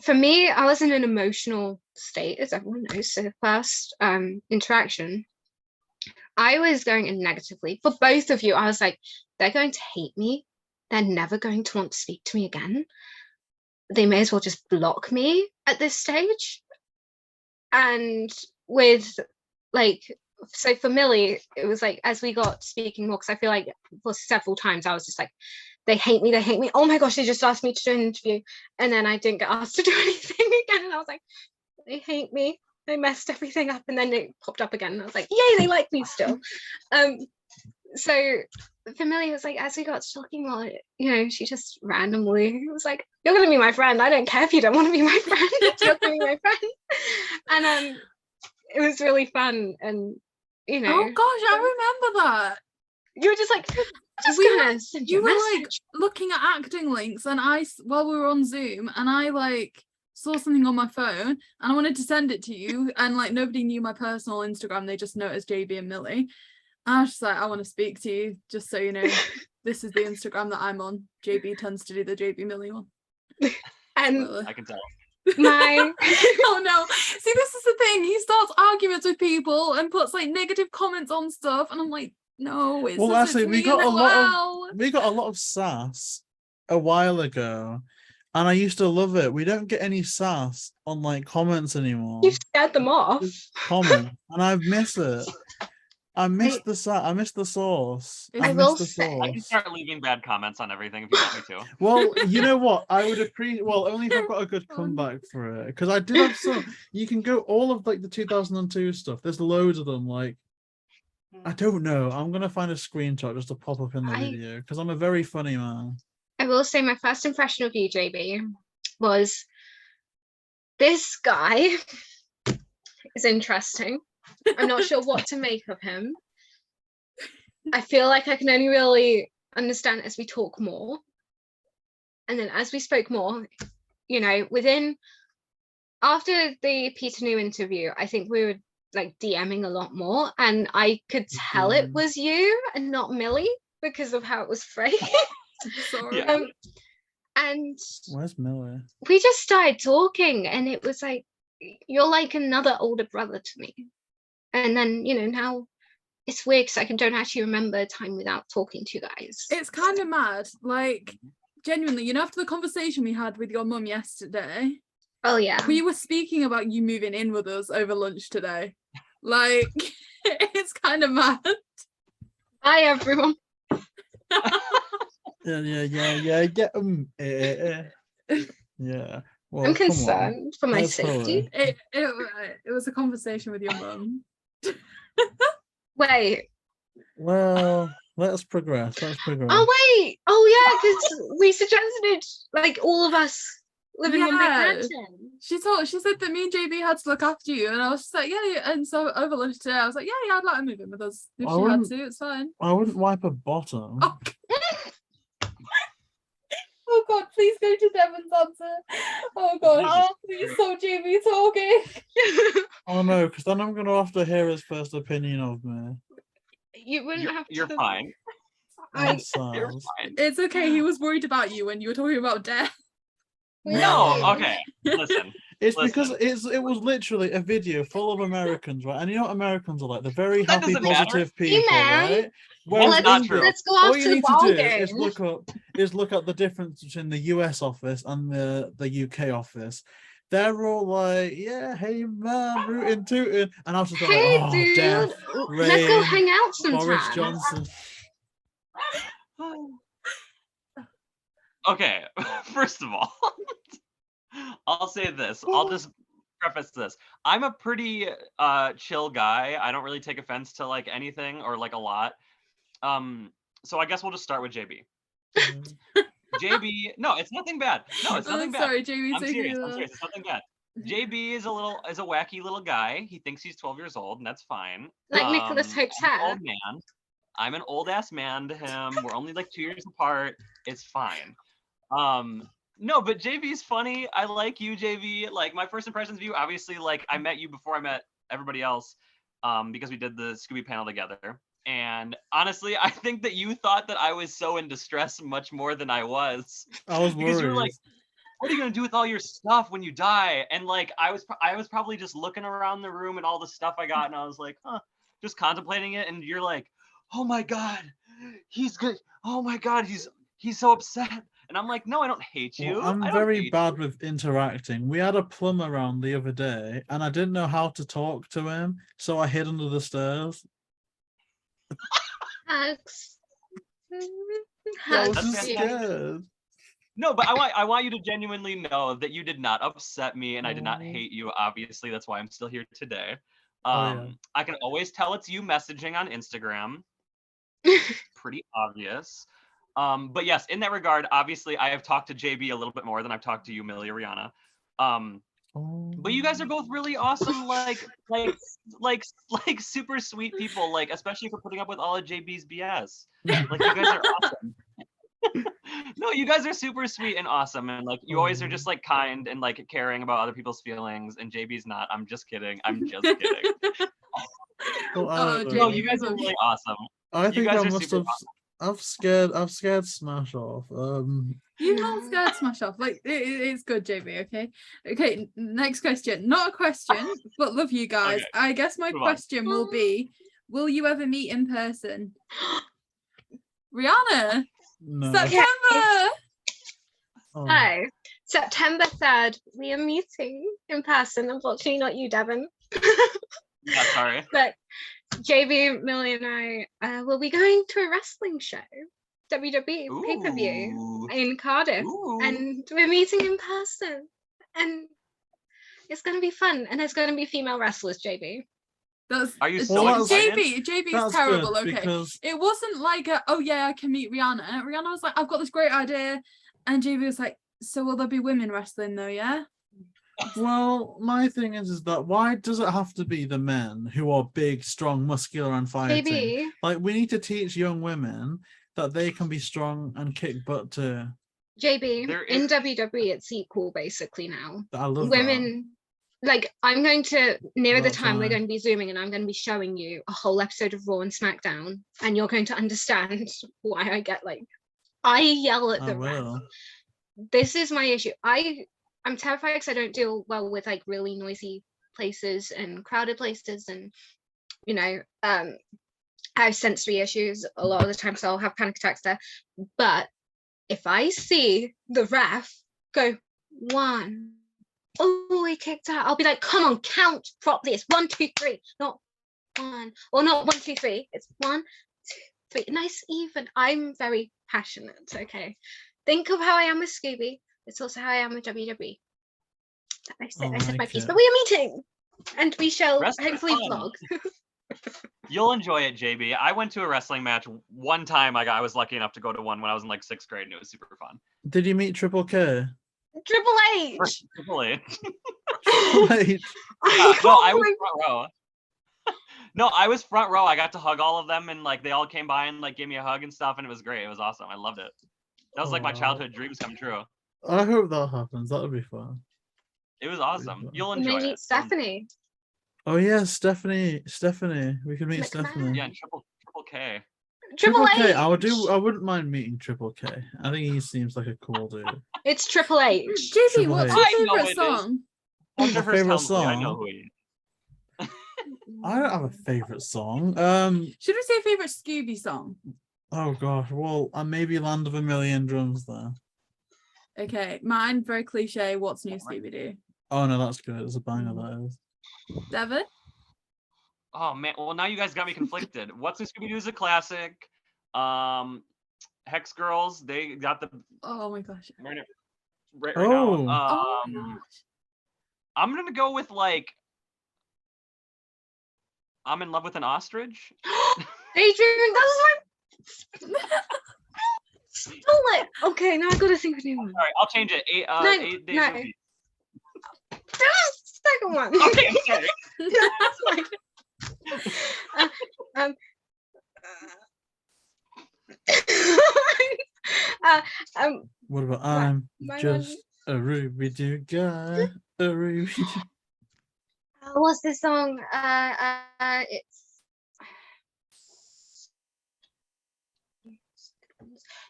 for me, I was in an emotional state, as everyone knows. So the first interaction, I was going in negatively for both of you. I was like, they're going to hate me. They're never going to want to speak to me again. they may as well just block me at this stage. And with like, so for Milly, it was like, as we got speaking more, because I feel like for several times I was just like, they hate me, oh my gosh, they just asked me to do an interview, and then I didn't get asked to do anything again, and I was like, they hate me, they messed everything up, and then it popped up again, and I was like, yay, they like me still. So Milly was like, as we got talking more, you know, she just randomly was like, you're gonna be my friend, I don't care if you don't want to be my friend, you're gonna be my friend. And it was really fun, and you know, Oh gosh, I remember that. you were just like, just We gonna send you You a were message. like looking at acting links, and while we were on Zoom, and I like saw something on my phone, and I wanted to send it to you, and like nobody knew my personal Instagram, they just noticed JayBee and Milly. And I was just like, I want to speak to you, just so you know, this is the Instagram that I'm on. JayBee tends to do the JayBee Milly one. And I can tell. my Oh no. See, this is the thing. He starts arguments with people and puts like negative comments on stuff, and I'm like, no, it's Well, just, actually, it's we me got as a lot well. of sass a while ago, and I used to love it. We don't get any sass on like comments anymore. you scared them off. Comment, and I miss it. I miss the sauce. I miss will the say- I can sauce. start leaving bad comments on everything if you want me to. Well, you know what? I would appreciate. Well, only if I've got a good Oh, no. comeback for it, because I did have some. You can go all of like the 2002 stuff. There's loads of them. Like, I don't know. I'm gonna find a screenshot just to pop up in the video because I'm a very funny man. I will say my first impression of you, JayBee, was this guy is interesting. I'm not sure what to make of him. I feel like I can only really understand as we talk more. And then as we spoke more, you know, after the Peter New interview, I think we were like DMing a lot more, and I could tell it was you and not Milly because of how it was phrased. Sorry. Yeah. And Where's Miller? we just started talking, and it was like, you're like another older brother to me. And then, you know, now it's weird because I don't actually remember a time without talking to you guys. It's kind of mad. Like, genuinely, you know, after the conversation we had with your mum yesterday, Oh yeah. we were speaking about you moving in with us over lunch today. Like, it's kind of mad. Bye everyone. Yeah. Yeah. Well, I'm come on. concerned for my That's safety. It was a conversation with your mum. Wait. Well, let's progress. Oh wait. Oh yeah, because we suggested like all of us living in Yeah. Manhattan. She said that me and JayBee had to look after you, and I was just like, yeah. And so over lunch today, I was like, yeah, I'd like to move in with us if I she had wouldn't- to. It's fine. I wouldn't wipe a bottom. Oh. Oh god, please go to Devin's answer. Oh god, please stop JayBee talking. Oh no, because then I'm gonna have to hear his first opinion of me. You wouldn't have to. You're fine. I'm You're sad. fine. It's okay. He was worried about you when you were talking about death. No, okay. Listen. It's Listen. because it was literally a video full of Americans, right? And you know what Americans are like? They're very That happy, doesn't matter. positive Hey, people, man. right? That's not English- true. Let's go all off you to the need to ball do game. is look at the difference between the US office and the UK office. They're all like, yeah, hey man, rootin' tootin', and I was just like, Hey oh, dude, death, let's go rain, hang out sometime. Boris Johnson. Okay, first of all, I'll say this. I'll just preface this. I'm a pretty chill guy. I don't really take offense to like anything or like a lot. So I guess we'll just start with JayBee. JayBee, no, it's nothing bad. No, it's nothing bad. Sorry, JayBee. I'm serious. It's nothing bad. JayBee is a wacky little guy. He thinks he's 12 years old, and that's fine. Like Nicholas Hope's I'm an hair. old man. I'm an old ass man to him. We're only like 2 years apart. It's fine. No, but JayBee's funny. I like you, JayBee. Like my first impressions of you, obviously, like I met you before I met everybody else, because we did the Scooby panel together. And honestly, I think that you thought that I was so in distress much more than I was. I was Because you were worried. like, what are you gonna do with all your stuff when you die? And like I was probably just looking around the room and all the stuff I got, and I was like, just contemplating it. And you're like, oh my god, he's good. Oh my god, he's so upset. And I'm like, no, I don't hate you. Well, I'm I don't very hate bad you. with interacting. We had a plumber around the other day, and I didn't know how to talk to him, so I hid under the stairs. Hugs. I was Hugs. just That's scared. No, but I want you to genuinely know that you did not upset me and I did not Oh. hate you. Obviously, that's why I'm still here today. Oh, yeah. I can always tell it's you messaging on Instagram. Pretty obvious. But yes, in that regard, obviously, I have talked to JayBee a little bit more than I've talked to you, Milly, or Rhianna. But you guys are both really awesome, like super sweet people, like especially for putting up with all of JB's BS. Like you guys are awesome. No, you guys are super sweet and awesome, and like you always are just like kind and like caring about other people's feelings. And JB's not. I'm just kidding. I'm just kidding. Well, Oh, No, JayBee, you guys are really awesome. I You think guys I are must super have. I've scared SMASH off. You've not scared Smash off. Like it's good, JayBee. Okay. Okay. Next question. Not a question, but love you guys. Okay. I guess my Move on. question will be: will you ever meet in person? Rhianna, No. September. Oh. Hi. September 3rd, we are meeting in person. Unfortunately, not you, Devin. Yeah, sorry. But JayBee Milly and I will be going to a wrestling show, WWE pay-per-view Ooh. in Cardiff, Ooh. and we're meeting in person, and it's going to be fun. And there's going to be female wrestlers, JayBee. Are you That's so Well, excited? JayBee's That's terrible. good, Okay. because It wasn't like oh yeah, I can meet Rhianna. Rhianna was like, I've got this great idea, and JayBee was like, so will there be women wrestling though? Yeah. well, my thing is that why does it have to be the men who are big, strong, muscular, and fighting? JayBee, Like, we need to teach young women that they can be strong and kick butt too. JayBee, There in is- WWE, it's equal basically now. I love Women, like, I'm going to, nearer the About time, we're time. going to be zooming and I'm going to be showing you a whole episode of Raw and SmackDown, and you're going to understand why I get like, I yell at that. I the ref. will. This is my issue. I'm terrified because I don't deal well with like really noisy places and crowded places, and you know, I have sensory issues a lot of the time, so I'll have panic attacks there. But if I see the ref go 1, oh, he kicked out, I'll be like, come on, count properly. It's 1, 2, 3, not 1, or not 1, 2, 3. It's 1, 2, 3. Nice, even. I'm very passionate. Okay, think of how I am with Scooby. It's also how I am with WWE. I said my like piece, it. but we are meeting, and we shall Wrestling's hopefully fun. vlog. You'll enjoy it, JayBee. I went to a wrestling match one time. I was lucky enough to go to one when I was in like 6th grade, and it was super fun. Did you meet Triple K? Triple H. Triple H. Triple H. No, I was front row. No, I was front row. I got to hug all of them, and like they all came by and like gave me a hug and stuff, and it was great. It was awesome. I loved it. That was like my Aw. childhood dreams come true. I hope that happens. That would be fun. It was awesome. You'll You may enjoy meet it. Stephanie. Oh yeah, Stephanie. We could meet Like, come Stephanie. on. Yeah, and Triple K. Triple K. H. I wouldn't mind meeting Triple K. I think he seems like a cool dude. It's Triple H. JayBee, Triple what's H. your I know favorite it is. song? My Wonderhurst favorite Helmsley, I know song. who he is. I don't have a favorite song. Should we say favorite Scooby song? Oh gosh. Well, maybe Land of a Million Drums there. Okay, mine very cliche. What's new, Scooby-Doo? Oh no, that's good. It's a banger. That is. Devin? Oh man, well now you guys got me conflicted. What's in Scooby-Doo is a classic. Hex Girls, they got the Oh my gosh. right Oh. now. Oh my gosh. I'm gonna go with like I'm in love with an ostrich. Daydreaming. That's my. Stole it. Okay, now I gotta think of a new one. Sorry, I'll change it. 8 days. no. of peace. Do the second one. Okay, I'm sorry. That's fine. What about my- I'm my just a Ruby Doo guy. A Ruby Doo. what's this song? It's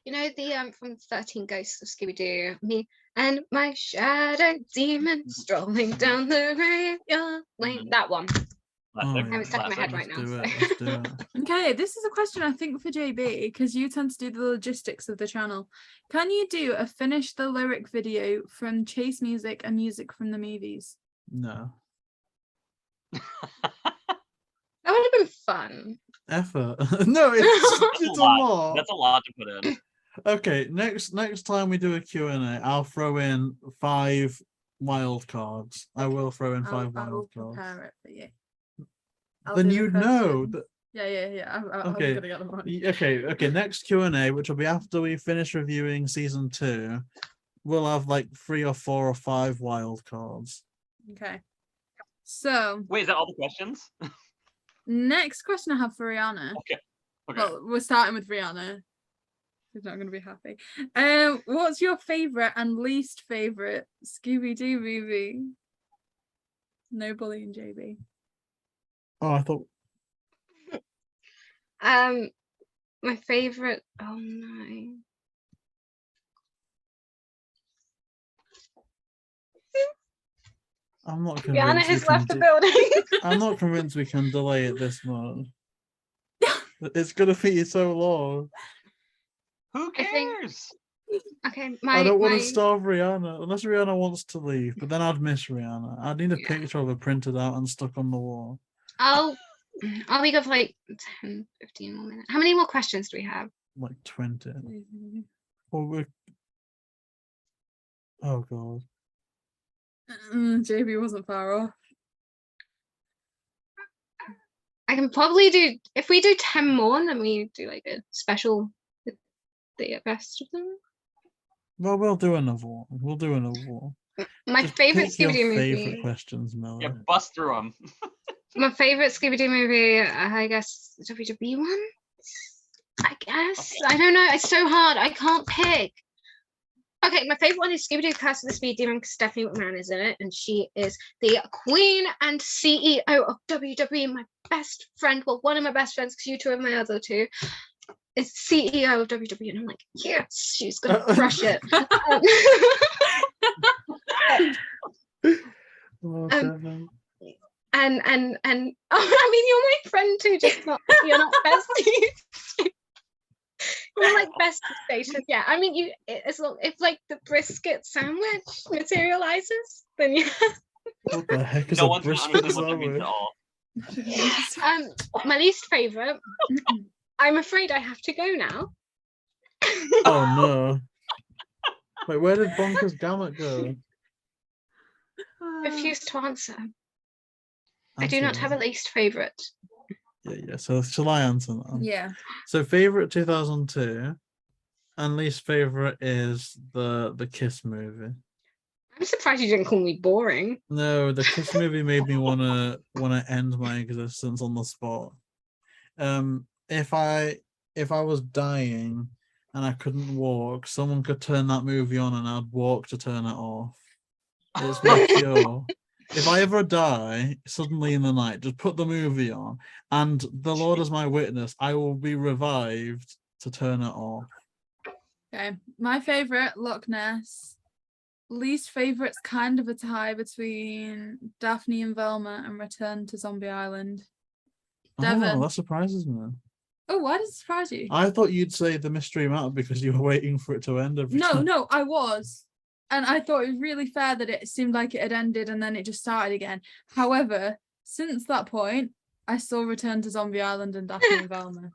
you know the from 13 Ghosts of Scooby-Doo. Me and my shadow demon strolling down the graveyard lane. That one. Classic. I'm stuck in my head Classic. right now. Let's do it. Okay, this is a question I think for JB, because you tend to do the logistics of the channel. Can you do a finish the lyric video from Chase music and music from the movies? No. That would have been fun. Effort. No, it's a lot. That's a lot to put in. Okay, next time we do a Q&A, I'll throw in 5 wild cards. I will throw in 5 I will wild cards. prepare it for you. I'll Then do the you'd first know. one. Yeah. I'm Okay. gonna get them on. Okay. Next Q&A, which will be after we finish reviewing season 2, we'll have like 3 or 4 or 5 wild cards. Okay. So Wait, is that all the questions? next question I have for Rhianna. Okay. Well, we're starting with Rhianna. She's not going to be happy. What's your favorite and least favorite Scooby-Doo movie? No bullying, JB. Oh, I thought. My favorite. Oh no. I'm not convinced. Rhianna we has can left the building. I'm not convinced we can delay it this much. It's gonna be so long. Who I think- cares? Okay, I don't want my to starve Rhianna unless Rhianna wants to leave, but then I'd miss Rhianna. I'd need a Yeah. picture of her printed out and stuck on the wall. I'll be good for like 10, 15 more minutes. How many more questions do we have? Like 20. Oh god. JB wasn't far off. I can probably do, if we do 10 more, then we do like a special with the best of them. Well, we'll do another one. We'll do another one. My Just favorite pick your Scooby-Doo favorite movie. questions, Milly. Yeah, bust through them. My favorite Scooby-Doo movie, I guess, WWE one. I guess. Okay. I don't know. It's so hard. I can't pick. Okay, my favorite one is Scooby-Doo Curse of the Speed Demon because Stephanie McMahon is in it, and she is the queen and CEO of WWE. My best friend, well, one of my best friends, because you two are my other two, is CEO of WWE, and I'm like, yes, she's gonna crush it. Oh, Devin. And I mean, you're my friend too, just not you're not besties. You're like bestie status. Yeah, I mean, as long if like the brisket sandwich materializes, then yeah. What the heck is No a one's gonna brisket understand what that means sandwich? at all. My least favorite. I'm afraid I have to go now. Oh no. Wait, where did Bonkers Gamut go? Refuse to answer. I do Answer not have a that. least favorite. Yeah. So shall I answer that? Yeah. So favorite 2002, and least favorite is the Kiss movie. I'm surprised you didn't call me boring. No, the Kiss movie made me wanna end my existence on the spot. If I was dying and I couldn't walk, someone could turn that movie on and I'd walk to turn it off. It's my cure. If I ever die suddenly in the night, just put the movie on, and the Lord is my witness, I will be revived to turn it off. Okay. My favorite, Loch Ness. Least favorite's kind of a tie between Daphne and Velma and Return to Zombie Island. Devin. Oh, that surprises me. Oh, why does it surprise you? I thought you'd say the Mystery Map because you were waiting for it to end every time. No, I was. And I thought it was really fair that it seemed like it had ended and then it just started again. However, since that point, I still Return to Zombie Island and Daphne and Velma.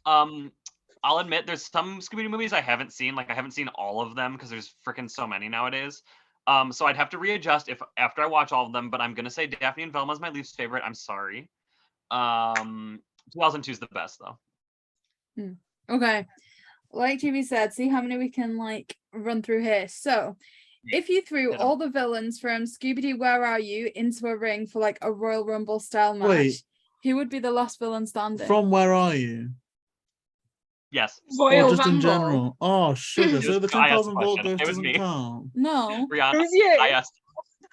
I'll admit there's some Scooby-Doo movies I haven't seen. Like I haven't seen all of them because there's freaking so many nowadays. So I'd have to readjust if after I watch all of them. But I'm gonna say Daphne and Velma is my least favorite. I'm sorry. 2002 is the best though. Okay. Like JB said, see how many we can like run through here. So if you threw Yeah. all the villains from Scooby-Doo Where Are You into a ring for like a Royal Rumble style match, Wait. who would be the last villain standing? From Where Are You? Yes. Or Royal just in Rumble. general? Oh, sugar. So the I asked the 10,000 volt question. ghost It was doesn't me. count. No. Rhianna, It was you. I asked.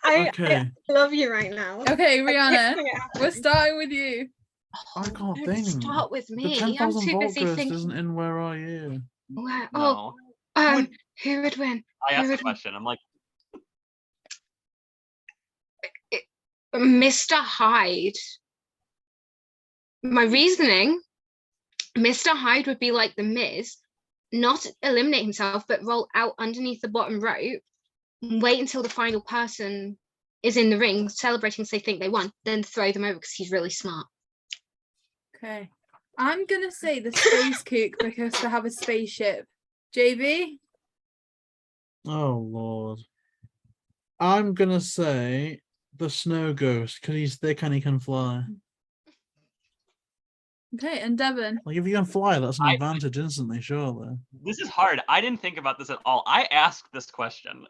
I Okay. love you right now. Okay, Rhianna, We're we're starting with you. I can't Don't think. start with The me. 10,000 I'm too volt busy ghost thinking. isn't in Where Are You? Where, No. who would win? I Who asked the would win? question. I'm like, Mr. Hyde. My reasoning, Mr. Hyde would be like the Miz, not eliminate himself, but roll out underneath the bottom rope, wait until the final person is in the ring celebrating, so they think they won, then throw them over because he's really smart. Okay. I'm gonna say the space kook because they have a spaceship. JayBee? Oh Lord. I'm gonna say the snow ghost because he can fly. Okay, and Devin? Like if you can fly, that's an advantage instantly, surely. This is hard. I didn't think about this at all. I asked this question.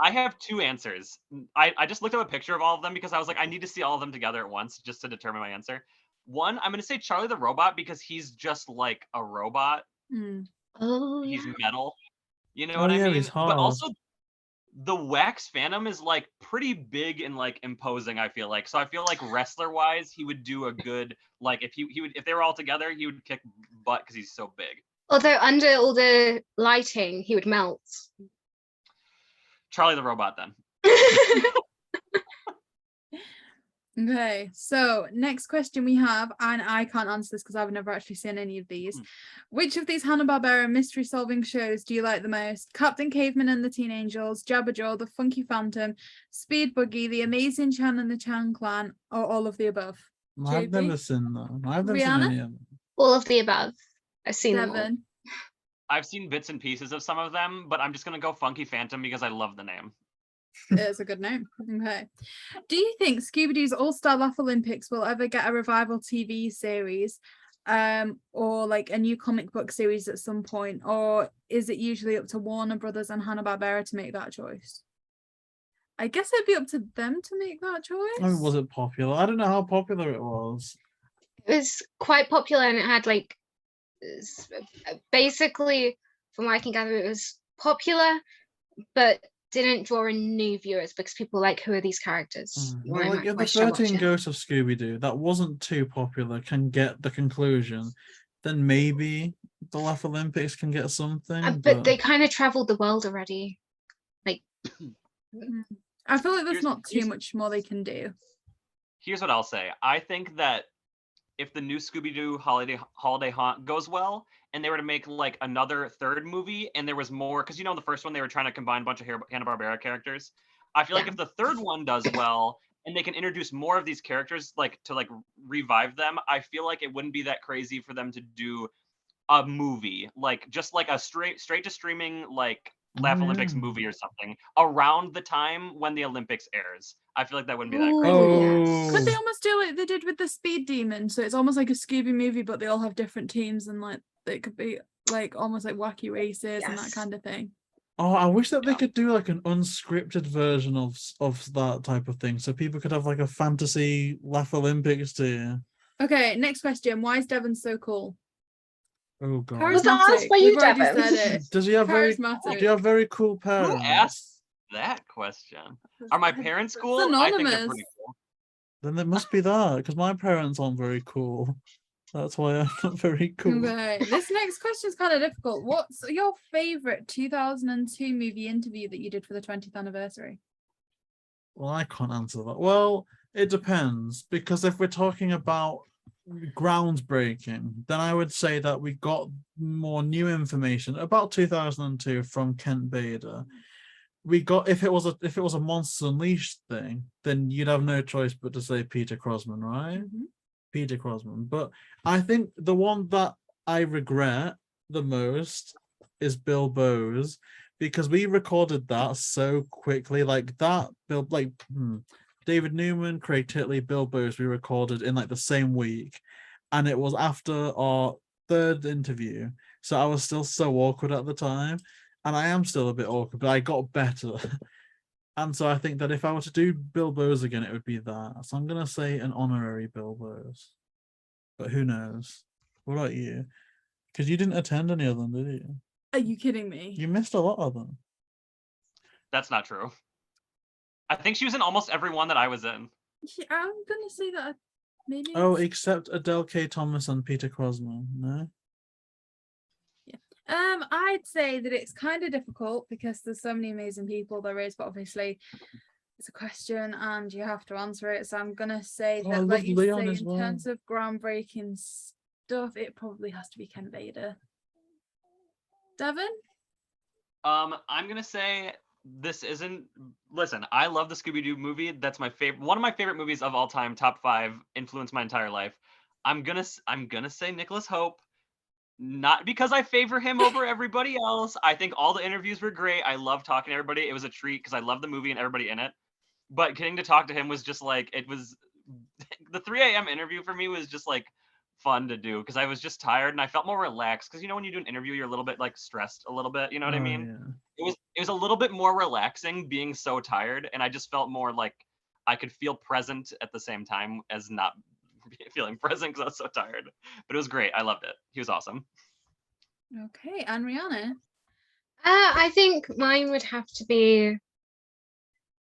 I have two answers. I just looked up a picture of all of them because I was like, I need to see all of them together at once just to determine my answer. One, I'm gonna say Charlie the Robot because he's just like a robot. Oh, He's yeah. metal. You know Oh, what I yeah, mean? he's But hard. also the Wax Phantom is like pretty big and like imposing, I feel like. So I feel like wrestler wise, he would do a good, like if he would, if they were all together, he would kick butt because he's so big. Although under all the lighting, he would melt. Charlie the Robot then. Okay, so next question we have, and I can't answer this because I've never actually seen any of these. Which of these Hanna-Barbera mystery solving shows do you like the most? Captain Caveman and the Teen Angels, Jabberjaw, The Funky Phantom, Speed Buggy, The Amazing Chan and the Chan Clan, or all of the above? I've JayBee? never seen them. I've never seen Rhianna? any of them. All of the above. I've seen them all. Devin? I've seen bits and pieces of some of them, but I'm just gonna go Funky Phantom because I love the name. It's a good name. Okay. Do you think Scooby-Doo's All-Star Laugh Olympics will ever get a revival TV series, or like a new comic book series at some point, or is it usually up to Warner Brothers and Hanna-Barbera to make that choice? I guess it'd be up to them to make that choice. I mean, was it popular? I don't know how popular it was. It was quite popular and it had like, basically, from what I can gather, it was popular, but didn't draw in new viewers because people were like, who are these characters? Why Well, am like I- if why the should I watch 13 it? Ghosts of Scooby-Doo that wasn't too popular can get the conclusion, then maybe the Laugh Olympics can get something. But they kind of traveled the world already. Like, I feel like there's Here's- not too here's- much more they can do. Here's what I'll say. I think that if the new Scooby-Doo holiday haunt goes well, and they were to make like another third movie, and there was more, because you know in the first one they were trying to combine a bunch of Hanna-Barbera characters. I feel like Yeah. if the third one does well, and they can introduce more of these characters, like to like revive them, I feel like it wouldn't be that crazy for them to do a movie, like just like a straight to streaming like Laugh Olympics movie or something around the time when the Olympics airs. I feel like that wouldn't be that Ooh, crazy. Oh, Could they almost do like they did with the Speed Demon? So it's almost like a Scooby movie, but they all have different teams, and like it could be like almost like wacky races and that Yes. kind of thing. oh, I wish that they Yeah. could do like an unscripted version of that type of thing, so people could have like a fantasy Laugh Olympics too. Okay, next question. Why is Devin so cool? Oh god, Was that asked by you, We've already Devin? said it. does he have very? Charismatic. Do you have very cool Who parents? asked that question? Are my parents It's cool? I think they're anonymous. pretty cool. Then it must be that, because my parents aren't very cool. That's why I'm not very cool. Okay, this next question is kind of difficult. What's your favorite 2002 movie interview that you did for the 20th anniversary? Well, I can't answer that. Well, it depends, because if we're talking about groundbreaking, then I would say that we got more new information about 2002 from Kent Bader. We got, if it was a Monsters Unleashed thing, then you'd have no choice but to say Peter Crosman, right? Peter Crosman. But I think the one that I regret the most is Bilbo's, because we recorded that so quickly, like that David Newman, Craig Titley, Bilbo's we recorded in like the same week, and it was after our third interview, so I was still so awkward at the time, and I am still a bit awkward, but I got better. And so I think that if I were to do Bilbo's again, it would be that. So I'm gonna say an honorary Bilbo's, but who knows? What about you? Because you didn't attend any of them, did you? Are you kidding me? You missed a lot of them. That's not true. I think she was in almost every one that I was in. Yeah, I'm gonna say that maybe. Oh, except Adele K. Thomas and Peter Crosman, no? I'd say that it's kind of difficult because there's so many amazing people there is, but obviously it's a question and you have to answer it. So I'm gonna say Oh, I that, love like you Leon say, as in well. terms of groundbreaking stuff, it probably has to be Ken Vader. Devin? I'm gonna say this isn't. Listen, I love the Scooby-Doo movie. That's my favorite. One of my favorite movies of all time. Top 5. Influenced my entire life. I'm gonna say Nicholas Hope. Not because I favor him over everybody else. I think all the interviews were great. I love talking to everybody. It was a treat because I love the movie and everybody in it. But getting to talk to him was just like, it was the 3 a.m. interview for me was just like fun to do because I was just tired and I felt more relaxed because when you do an interview you're a little bit like stressed a little bit, you know what I mean? Yeah. It was a little bit more relaxing being so tired, and I just felt more like I could feel present at the same time as not feeling present because I was so tired. But it was great. I loved it. He was awesome. Okay, and Rhianna? I think mine would have to be,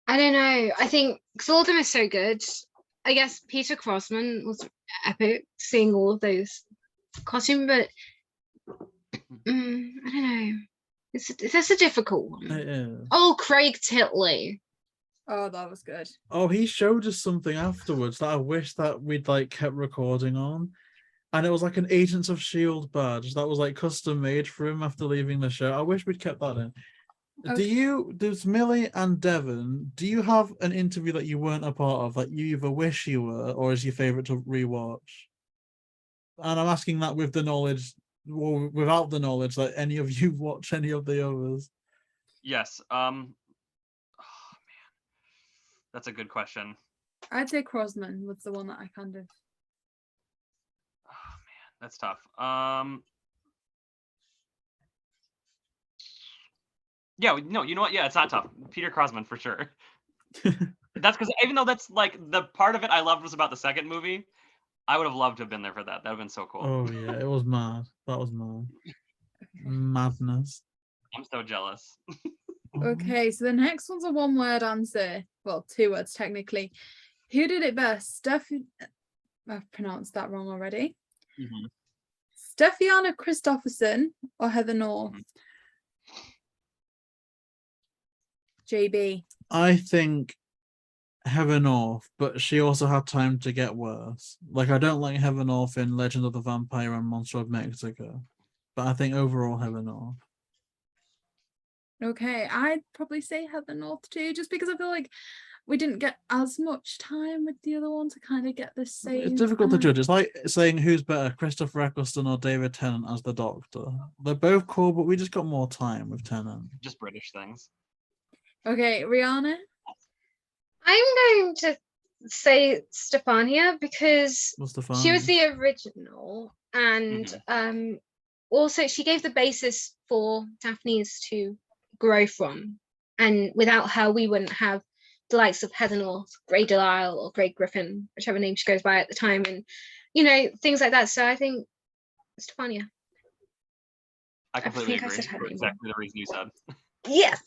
I don't know. I think because all of them are so good. I guess Peter Crossman was epic, seeing all of those costumes, but I don't know. It's a difficult one. It is. Oh, Craig Titley. Oh, that was good. Oh, he showed us something afterwards that I wish that we'd like kept recording on. And it was like an Agents of S.H.I.E.L.D. badge that was like custom made for him after leaving the show. I wish we'd kept that in. Okay. Does Milly and Devin, do you have an interview that you weren't a part of that you either wish you were or is your favorite to rewatch? And I'm asking that with the knowledge, well, without the knowledge that any of you watch any of the others. Yes. Oh man, that's a good question. I'd say Crossman was the one that I kind of. Oh man, that's tough. Yeah, no, you know what? Yeah, it's not tough. Peter Crossman for sure. That's because even though that's like the part of it I loved was about the second movie, I would have loved to have been there for that. That would have been so cool. Oh yeah, it was mad. That was mad. Madness. I'm so jealous. Okay, so the next one's a one-word answer. Well, 2 words technically. Who did it best? I've pronounced that wrong already. Mm-hmm. Steffiana Christopherson or Heather North? JayBee. I think Heather North, but she also had time to get worse. Like, I don't like Heather North in Legend of the Vampire and Monster of Mexico, but I think overall Heather North. Okay, I'd probably say Heather North too, just because I feel like we didn't get as much time with the other one to kind of get the same. It's difficult to judge. It's like saying who's better, Christopher Eccleston or David Tennant as the Doctor. They're both cool, but we just got more time with Tennant. Just British things. Okay, Rhianna? I'm going to say Stefania because she was the original, and also she gave the basis for Daphne's to grow from, and without her we wouldn't have the likes of Heather North, Grey DeLisle, or Grey Griffin, whichever name she goes by at the time, and things like that. So I think Stefania. I completely think agree. I said her For name exactly the reason you said. Yes.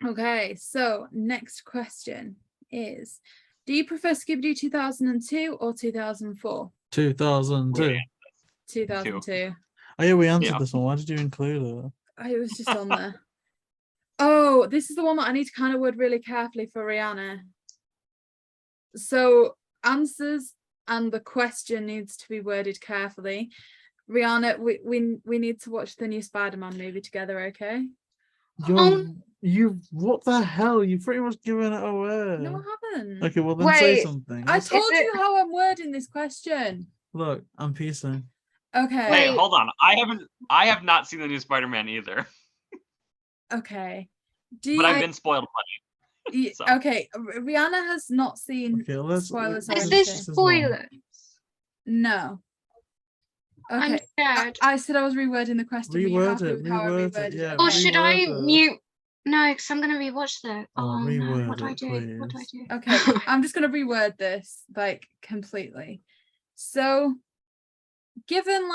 Okay, so next question is, do you prefer Scooby-Doo 2002 or 2004? 2002. 2002. Oh yeah, we answered this one. Why did you include it? It was just on there. Oh, this is the one that I need to kind of word really carefully for Rhianna. So answers and the question needs to be worded carefully. Rhianna, we need to watch the new Spider-Man movie together, okay? What the hell? You've pretty much given it away. No, I haven't. Okay, well then say something. I told you how I'm wording this question. Look, I'm piecing. Okay. Wait, hold on. I have not seen the new Spider-Man either. Okay. But I've been spoiled plenty. So. Okay, Rhianna has not seen spoilers. Is this spoilers? No. Okay. I said I was rewording the question. Reword it. Yeah, or should I mute? No, because I'm going to rewatch that. Oh no, what do I do? Please. What do I do? Okay, I'm just going to reword this like completely. So, given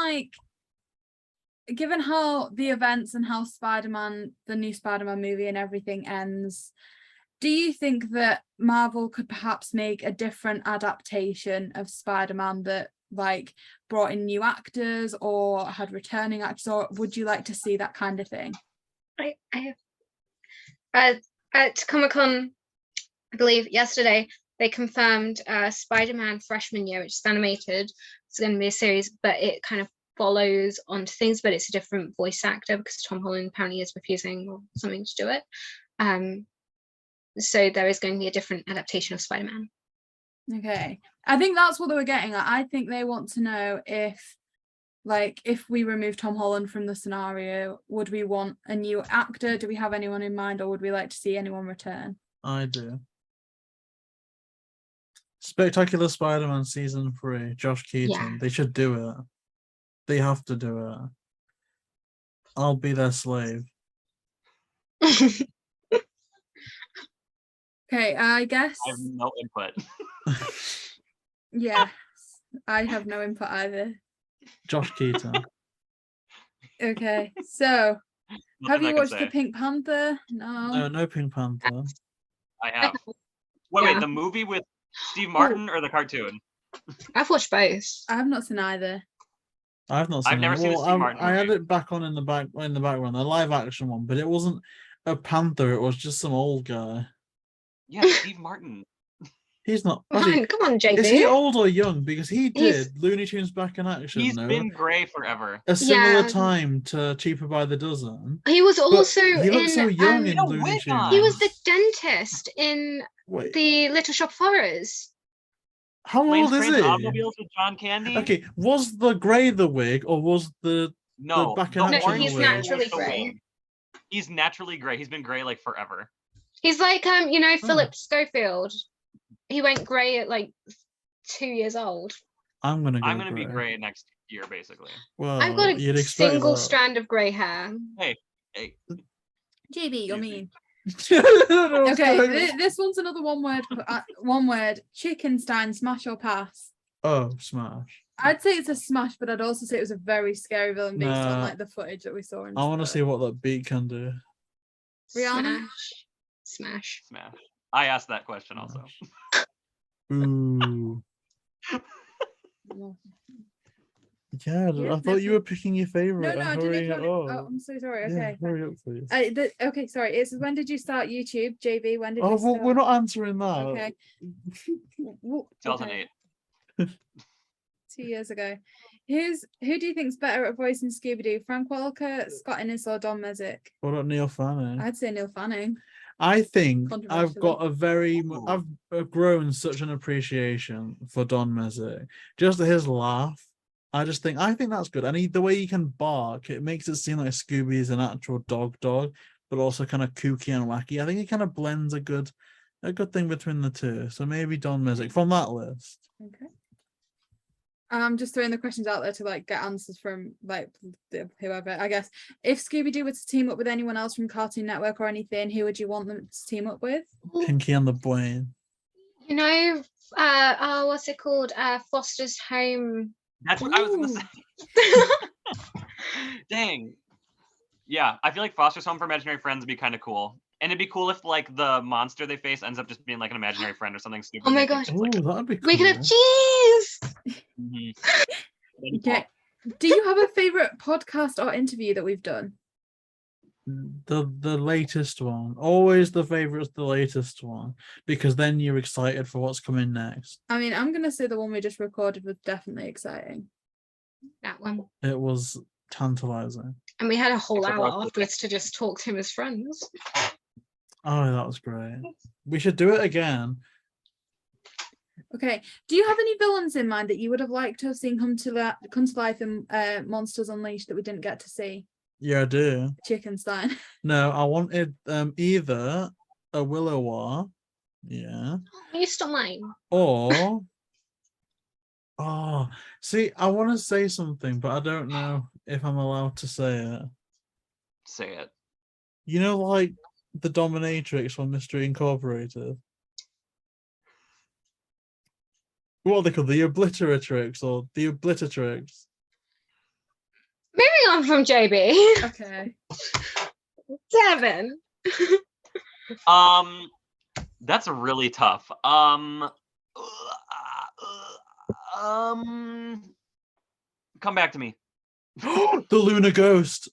how the events and how Spider-Man, the new Spider-Man movie and everything ends, do you think that Marvel could perhaps make a different adaptation of Spider-Man that like brought in new actors or had returning actors, or would you like to see that kind of thing? I have at Comic-Con, I believe yesterday, they confirmed Spider-Man freshman year, which is animated. It's going to be a series, but it kind of follows onto things, but it's a different voice actor because Tom Holland apparently is refusing or something to do it. So there is going to be a different adaptation of Spider-Man. Okay, I think that's what they were getting at. I think they want to know if we remove Tom Holland from the scenario, would we want a new actor? Do we have anyone in mind, or would we like to see anyone return? I do. Spectacular Spider-Man season 3, Josh Keaton. Yeah. They should do it. They have to do it. I'll be their slave. Okay, I guess. I have no input. Yeah, I have no input either. Josh Keaton. Okay, so have Nothing I you can watched the say. Pink Panther? No, no Pink Panther. I have. Wait, Yeah. the movie with Steve Martin or the cartoon? I've watched both. I have not seen either. I've not seen I've never it. seen a Well, Steve Martin I had movie. it back on in the background, a live action one, but it wasn't a panther, it was just some old guy. Yeah, Steve Martin. He's not Come on, JayBee. is he old or young? Because he He's- did Looney Tunes Back in Action. He's No? been grey forever. A similar Yeah. time to Cheaper by the Dozen. He was But also he looked in. so young in a Looney wig Tunes. on. He was the dentist in Wait, the Little Shop of Horrors. how Planes, old is Trains, he? and Automobiles with John Candy? Okay, was the grey the wig, or was the No, back in the action orange he's wig? naturally was the grey. wig. He's naturally grey. He's been grey like forever. He's like Philip Schofield. He went grey at like 2 years old. I'm gonna Be grey next year, basically. Well, I've got you'd a expect single that. strand of grey hair. Hey, JB, you're JB. mean. Okay, Okay, this one's another one word. Chickenstein, smash or pass? Oh, smash! I'd say it's a smash, but I'd also say it was a very scary villain based on Nah. like the footage that we saw. I want to see what that beat can do. Rhianna? Smash. smash. I asked that question also. Ooh, yeah. Yeah, I thought you were picking your favorite. No, I and didn't. hurrying it Oh, up. I'm so sorry. Yeah, Okay. hurry up, please. Okay, sorry. It's when did you start YouTube, JB? When did Oh, you well, start? we're not answering that. Okay. Okay. 2008. 2 years ago. Who do you think's better at voicing Scooby-Doo? Frank Welker, Scott Innes, or Don Messick? What about Neil Fanning? I'd say Neil Fanning. I think I've Controversially. got I've grown such an appreciation for Don Messick. Just his laugh. I think that's good. And the way he can bark, it makes it seem like Scooby is an actual dog, but also kind of kooky and wacky. I think it kind of blends a good thing between the two. So maybe Don Messick from that list. Okay. I'm just throwing the questions out there to like get answers from like whoever. I guess if Scooby-Doo were to team up with anyone else from Cartoon Network or anything, who would you want them to team up with? Pinky and the Brain. What's it called? Foster's Home. That's what I was gonna say. Dang. Yeah, I feel like Foster's Home for Imaginary Friends would be kind of cool. And it'd be cool if like the monster they face ends up just being like an imaginary friend or something stupid. Oh my and they gosh. think it's, Oh, like, that'd be cool. We could have cheese. mhm. That'd be cool. Okay. Do you have a favorite podcast or interview that we've done? The latest one. Always the favorite's the latest one, because then you're excited for what's coming next. I mean, I'm gonna say the one we just recorded was definitely exciting. That one. It was tantalizing. And we had a whole Except for hour us. afterwards to just talk to him as friends. Oh, that was great. We should do it again. Okay. Do you have any villains in mind that you would have liked to have seen come to life in Monsters Unleashed that we didn't get to see? Yeah, I do. Chickenstein. No, I wanted either a Willow, yeah, You stole mine. or see, I want to say something, but I don't know if I'm allowed to say it. Say it. You know, like the dominatrix from Mystery Incorporated. What are they called? The Obliteratrix or the Obliteratrix? Moving on from JayBee. Okay. Devin. That's really tough. Come back to me. The Lunar Ghost.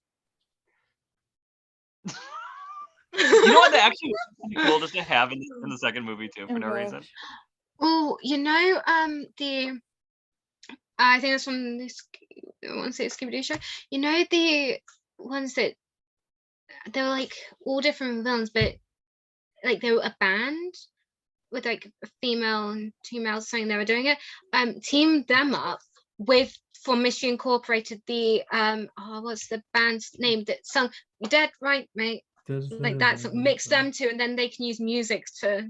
You know what? That actually would be cool just to have in the second movie too, for Oh no gosh. reason. Oh, you know, I think it's from this. I want to say Scooby-Doo show. You know the ones that they were like all different villains, but like they were a band with like a female and two males saying they were doing it. Teamed them up with for Mystery Incorporated. The what's the band's name that sung "You're Dead Right, Mate"? Like that. So mix them two, and then they can use music to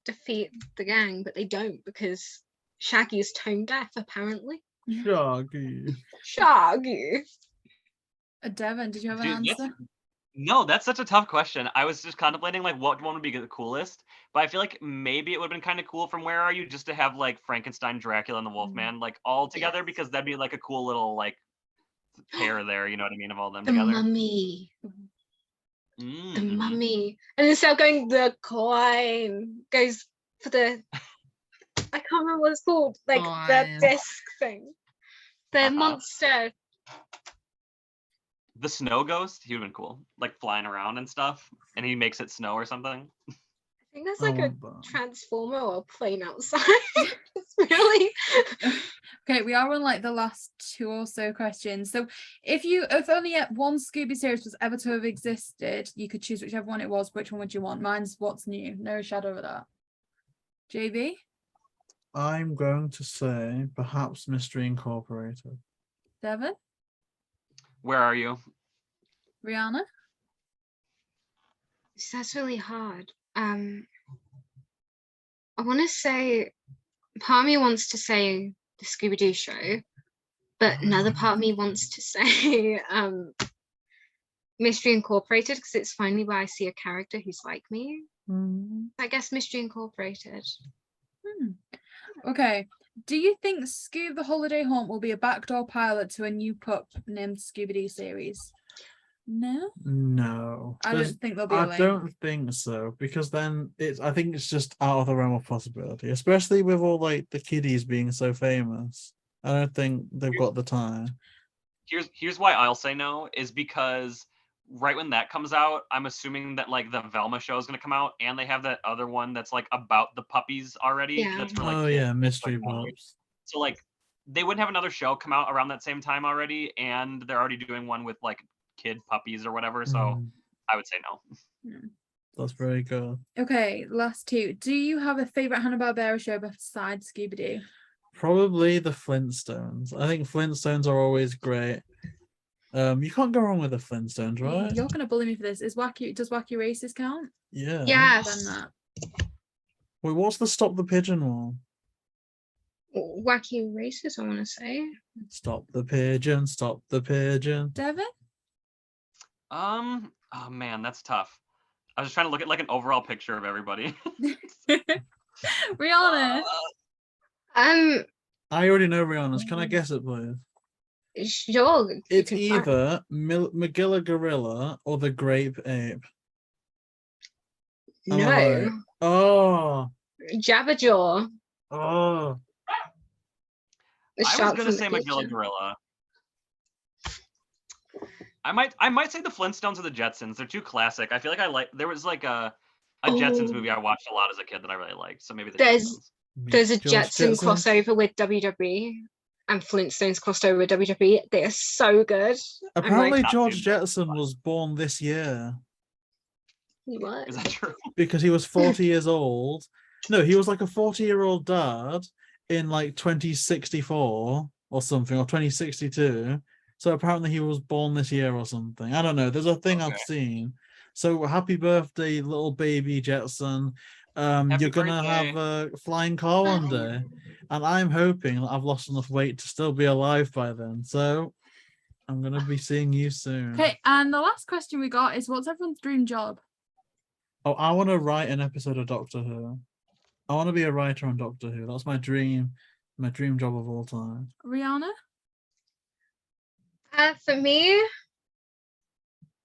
defeat the gang, but they don't because Shaggy is tone deaf apparently. Shaggy. Devin, did you have an Dude, answer? No, that's such a tough question. I was just contemplating like what one would be the coolest, but I feel like maybe it would have been kind of cool from Where Are You just to have like Frankenstein, Dracula, and the Wolfman like all together because that'd be like a cool little like pair there. You know what I mean? Of all them The together. mummy. The Mhm. mummy. And instead of going the coin goes for the I can't remember what it's called. Like the Coin. disc thing. The monster. The snow ghost, he would have been cool. Like flying around and stuff. And he makes it snow or something. I think that's I like a want that. transformer or a plane outside. It's really Okay, we are on like the last 2 or so questions. So if only yet one Scooby series was ever to have existed, you could choose whichever one it was. Which one would you want? Mine's What's New. No shadow of a doubt. JayBee? I'm going to say perhaps Mystery Incorporated. Devin? Where Are You? Rhianna? that's really hard. I want to say part of me wants to say the Scooby-Doo show, but another part of me wants to say Mystery Incorporated because it's finally where I see a character who's like me. I guess Mystery Incorporated. Okay. Do you think Scoob the Holiday Haunt will be a backdoor pilot to a new pup named Scooby-Doo series? No? No. I don't think there'll be a I link. don't think so, because then I think it's just out of the realm of possibility, especially with all like the kiddies being so famous. I don't think they've got the time. Here's why I'll say no, is because right when that comes out, I'm assuming that like the Velma show is gonna come out, and they have that other one that's like about the puppies already. Yeah. That's for like Oh kids. yeah, Mystery like, Pops. So like they wouldn't have another show come out around that same time already, and they're already doing one with like kid puppies or whatever. So I would say no. That's very good. Okay, last 2. Do you have a favorite Hanna-Barbera show besides Scooby-Doo? Probably the Flintstones. I think Flintstones are always great. You can't go wrong with the Flintstones, right? You're gonna bully me for this. Does Wacky Races count? Yeah. Then Yes. that. Wait, what's the Stop the Pigeon one? Wacky Races, I want to say. Stop the pigeon, stop the pigeon. Devin? Oh man, that's tough. I was just trying to look at like an overall picture of everybody. Rihanna? I already know Rihanna's. Can I guess it, please? Sure. you It's can find- either Magilla Gorilla or the Grape Ape. Am I right? No. Oh, Jabberjaw. oh. The I was shark gonna from the say Magilla kitchen. Gorilla. I might say the Flintstones or the Jetsons. They're too classic. I feel like there was like a Jetsons movie I watched a lot as a kid that I really liked. So maybe the Jetsons. There's a George Jetson Jetson. crossover with WWE and Flintstones crossed over with WWE. They are so good. Apparently, Not George too bad. Jetson was born this year What? Is that true? because he was 40 years old. No, he was like a 40-year-old dad in like 2064 or something, or 2062. So apparently he was born this year or something. I don't know. There's a thing I've Okay. seen. So happy birthday, little baby Jetson. You're gonna birthday. have a flying car one day. And I'm hoping that I've lost enough weight to still be alive by then. So I'm gonna be seeing you soon. Okay, and the last question we got is what's everyone's dream job? Oh, I want to write an episode of Doctor Who. I want to be a writer on Doctor Who. That's my dream job of all time. Rihanna? For me,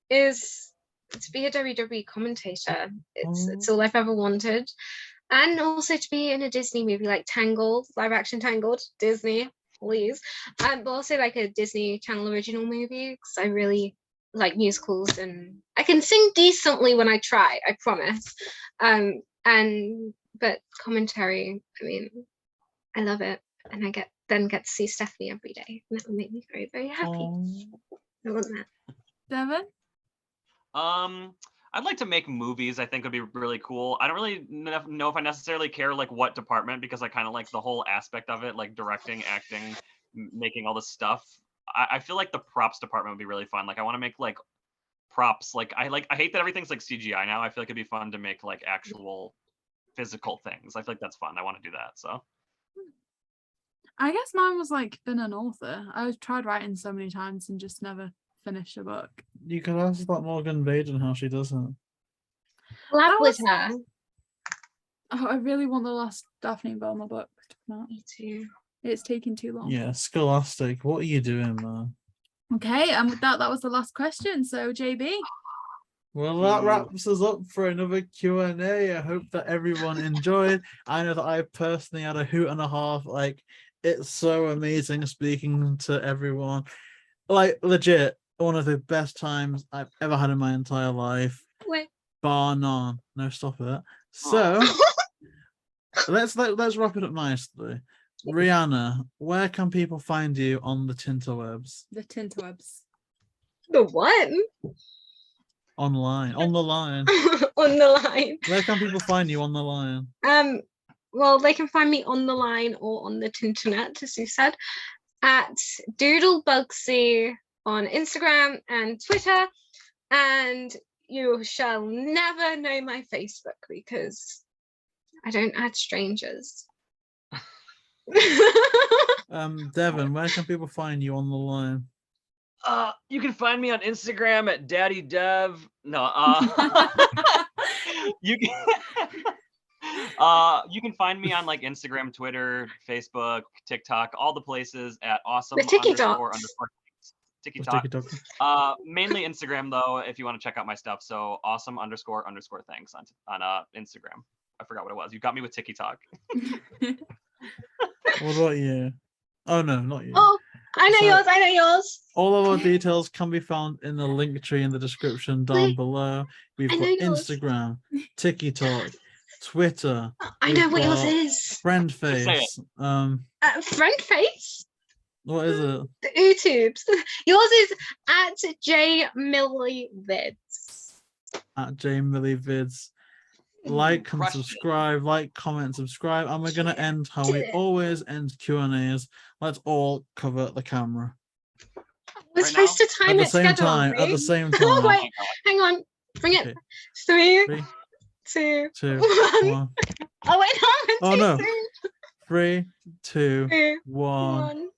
is to be a WWE commentator. It's all I've ever wanted. And also to be in a Disney movie like Tangled, live action Tangled, Disney, please. But also like a Disney Channel original movie, because I really like musicals and I can sing decently when I try, I promise. But commentary, I mean, I love it. And I get to see Stephanie every day. And that would make me very, very happy. Aww. I want that. Devin? I'd like to make movies. I think would be really cool. I don't really know if I necessarily care like what department, because I kind of like the whole aspect of it, like directing, acting, making all this stuff. I feel like the props department would be really fun. Like I want to make like props. Like I hate that everything's like CGI now. I feel like it'd be fun to make like actual physical things. I feel like that's fun. I want to do that. So I guess mine was like being an author. I tried writing so many times and just never finished a book. You could ask that Morgan Baden how she does it. Collab with was- her. Oh, I really want the last Daphne and Velma book to come out. Me too. It's taking too long. Yeah, Scholastic, what are you doing, man? Okay, and with that was the last question. So JayBee. Well, that wraps us up for another Q&A. I hope that everyone enjoyed. I know that I personally had a hoot and a half. Like, it's so amazing speaking to everyone. Like, legit, one of the best times I've ever had in my entire life. Wait. Bar none. No, stop it. So, let's wrap it up nicely. Rhianna, where can people find you on the Tinterwebs? The Tinterwebs. The what? Online, on the line. On the line. Where can people find you on the line? Well, they can find me on the line or on the Tinternet, as you said, at Doodlebugsy on Instagram and Twitter. And you shall never know my Facebook because I don't add strangers. Devin, where can people find you on the line? You can find me on Instagram at Daddy Dev. No, you can find me on like Instagram, Twitter, Facebook, TikTok, all the places at awesome underscore TikTok. Mainly Instagram though, if you want to check out my stuff. So awesome underscore things on Instagram. I forgot what it was. You got me with TikTok. What about you? Oh no, not you. Oh, I know yours. I know yours. All of our details can be found in the link tree in the description down below. We've got Instagram, TikTok, Twitter. I know what yours is. Friendface. Friendface? What is it? The YouTubes. Yours is at JayBee Milly Vids. At JayBee Milly Vids. Like and Crush it. subscribe, like, comment, subscribe, and we're gonna end how we always end Q&As. Let's all cover the camera We're supposed to at time the it same together, time. aren't At we? the same Oh time. wait, hang on. Bring it. Okay. 3, 3, 2, 2, 1. 1. Oh wait, no, Oh, no. too 3, 2, 2, 1.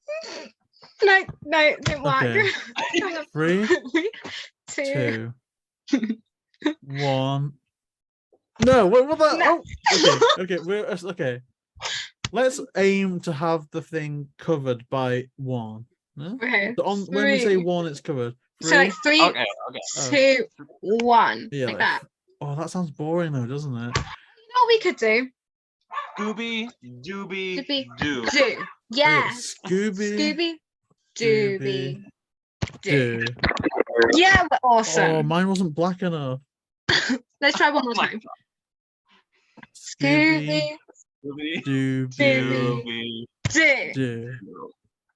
1. No, don't work. Okay. Hang on. 3, 2. 2, 1. No, what that? No. Oh, okay. Let's aim to have the thing covered by 1. Huh? Okay. So when we say 3. 1, it's covered. So like 3, Okay. 2, 1. Yeah, like that. Oh, that sounds boring though, doesn't it? You know what we could do? Scooby Dooby Dooby Doo. Do. Yeah. Scooby Dooby Do. Doo. Yeah, we're awesome. Oh, mine wasn't black enough. Let's try one more my time. Scooby Scooby Doo. Dooby Do. Do.